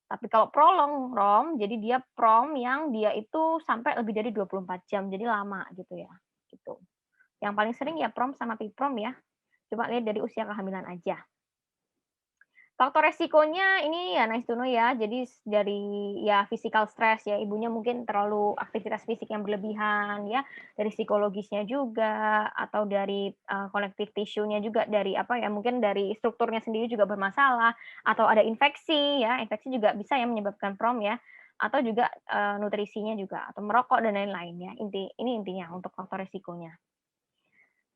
Tapi kalau prolong rom, jadi dia prom yang dia itu sampai lebih dari 24 jam, jadi lama gitu ya. Gitu. Yang paling sering ya prom sama PIPROM ya. Coba lihat dari usia kehamilan aja. Faktor resikonya ini ya nice to know ya, jadi dari ya physical stress ya, ibunya mungkin terlalu aktivitas fisik yang berlebihan ya, dari psikologisnya juga, atau dari, connective tissue-nya juga, dari apa ya, mungkin dari strukturnya sendiri juga bermasalah, atau ada infeksi ya, infeksi juga bisa ya menyebabkan prom ya, atau juga, nutrisinya juga, atau merokok dan lain-lain ya, ini intinya untuk faktor resikonya.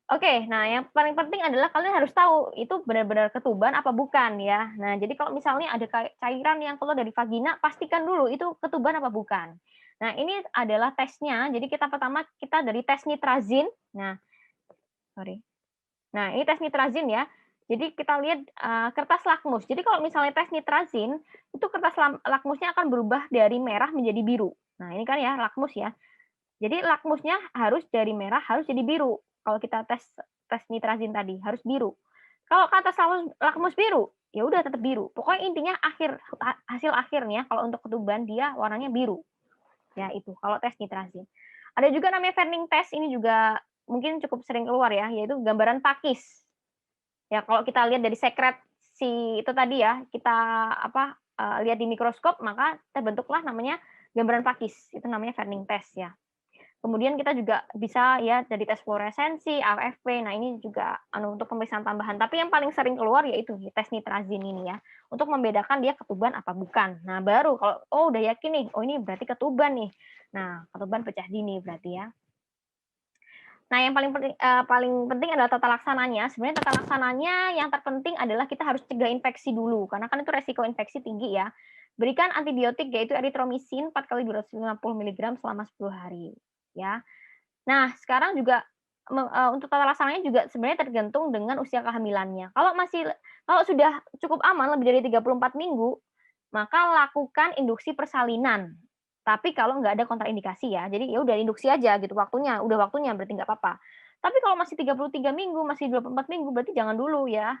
Oke, nah yang paling penting adalah kalian harus tahu itu benar-benar ketuban apa bukan ya. Nah, jadi kalau misalnya ada cairan yang keluar dari vagina, pastikan dulu itu ketuban apa bukan. Nah, ini adalah tesnya. Jadi kita pertama kita dari tes nitrazin. Nah, sorry. Nah, ini tes nitrazin ya. Jadi kita lihat kertas lakmus. Jadi kalau misalnya tes nitrazin, itu kertas lakmusnya akan berubah dari merah menjadi biru. Nah, ini kan ya lakmus ya. Jadi lakmusnya harus dari merah harus jadi biru. Kalau kita tes nitrazin tadi harus biru. Kalau kata lakmus biru, ya udah tetap biru. Pokoknya intinya hasil akhirnya kalau untuk ketuban dia warnanya biru. Ya itu kalau tes nitrazin. Ada juga namanya Ferning test, ini juga mungkin cukup sering keluar ya, yaitu gambaran pakis. Ya kalau kita lihat dari sekresi itu tadi ya, kita lihat di mikroskop maka terbentuklah namanya gambaran pakis. Itu namanya Ferning test ya. Kemudian kita juga bisa ya dari tes fluoresensi, AFP. Nah, ini juga untuk pemeriksaan tambahan. Tapi yang paling sering keluar yaitu tes nitrazin ini ya, untuk membedakan dia ketuban apa bukan. Nah, baru kalau udah yakin nih, ini berarti ketuban nih. Nah, ketuban pecah dini berarti ya. Nah, yang paling penting adalah tata laksananya. Sebenarnya tata laksananya yang terpenting adalah kita harus cegah infeksi dulu, karena kan itu resiko infeksi tinggi ya. Berikan antibiotik yaitu eritromisin 4 kali 250 mg selama 10 hari ya. Nah, sekarang juga untuk tata laksananya juga sebenarnya tergantung dengan usia kehamilannya. Kalau sudah cukup aman lebih dari 34 minggu, maka lakukan induksi persalinan. Tapi kalau nggak ada kontraindikasi ya, jadi ya udah induksi aja gitu waktunya, udah waktunya berarti nggak apa-apa. Tapi kalau masih 33 minggu, masih 24 minggu berarti jangan dulu ya.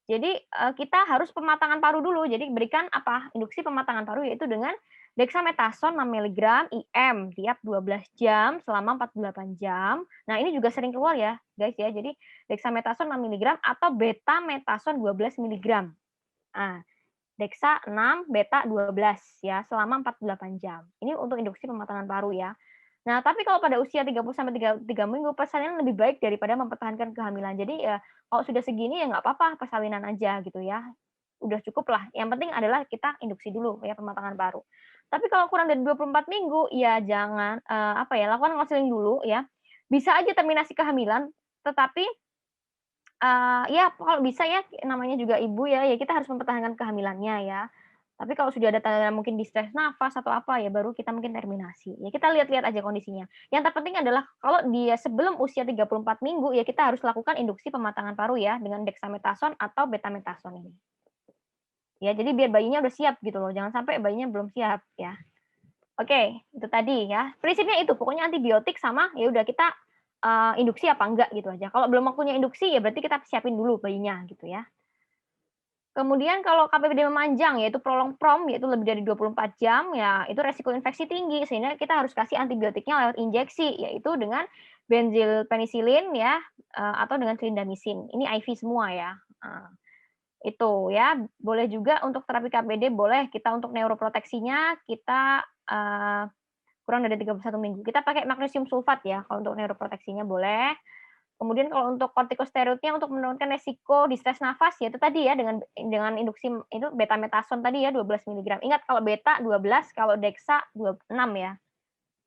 Jadi, kita harus pematangan paru dulu. Jadi berikan induksi pematangan paru yaitu dengan dexamethasone 6 mg IM tiap 12 jam selama 48 jam. Nah, ini juga sering keluar ya, guys ya. Jadi dexamethasone 6 mg atau betamethasone 12 mg. Nah, dexa 6, beta 12 ya selama 48 jam. Ini untuk induksi pematangan paru ya. Nah, tapi kalau pada usia 30 sampai 33 minggu persalinan lebih baik daripada mempertahankan kehamilan. Jadi ya kalau sudah segini ya nggak apa-apa persalinan aja gitu ya. Udah cukup lah. Yang penting adalah kita induksi dulu ya pematangan paru. Tapi kalau kurang dari 24 minggu, ya jangan, apa ya, lakukan konseling dulu ya. Bisa aja terminasi kehamilan, tetapi, ya kalau bisa ya, namanya juga ibu ya, ya kita harus mempertahankan kehamilannya ya. Tapi kalau sudah ada tanda mungkin distress nafas atau apa, ya baru kita mungkin terminasi. Ya kita lihat-lihat aja kondisinya. Yang terpenting adalah kalau dia sebelum usia 34 minggu, ya kita harus lakukan induksi pematangan paru ya, dengan dexamethasone atau betamethasone ini. Ya, jadi biar bayinya udah siap gitu loh, jangan sampai bayinya belum siap ya. Oke, itu tadi ya. Prinsipnya itu, pokoknya antibiotik sama ya udah kita, induksi apa enggak gitu aja. Kalau belum waktunya induksi, ya berarti kita siapin dulu bayinya gitu ya. Kemudian kalau KPPD memanjang, yaitu prolong prom, yaitu lebih dari 24 jam, ya itu resiko infeksi tinggi, sehingga kita harus kasih antibiotiknya lewat injeksi, yaitu dengan benzil penisilin ya, atau dengan clindamycin. Ini IV semua ya. Itu ya. Boleh juga untuk terapi KPD boleh, kita untuk neuroproteksinya kita, kurang dari 31 minggu. Kita pakai magnesium sulfat ya, kalau untuk neuroproteksinya boleh. Kemudian kalau untuk kortikosteroidnya untuk menurunkan resiko distress nafas, ya itu tadi ya dengan induksi itu betamethasone tadi ya 12 miligram. Ingat kalau beta 12, kalau dexa 6 ya.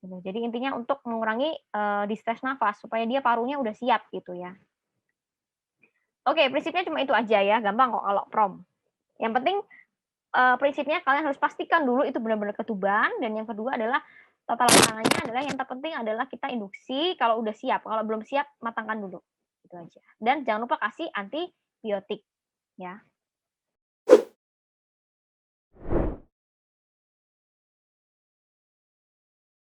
Gitu. Jadi intinya untuk mengurangi, distress nafas supaya dia parunya udah siap gitu ya. Oke, prinsipnya cuma itu aja ya, gampang kok kalau prom. Yang penting, prinsipnya kalian harus pastikan dulu itu benar-benar ketuban, dan yang kedua adalah tata laksananya adalah yang terpenting adalah kita induksi kalau udah siap, kalau belum siap matangkan dulu, itu aja. Dan jangan lupa kasih antibiotik, ya.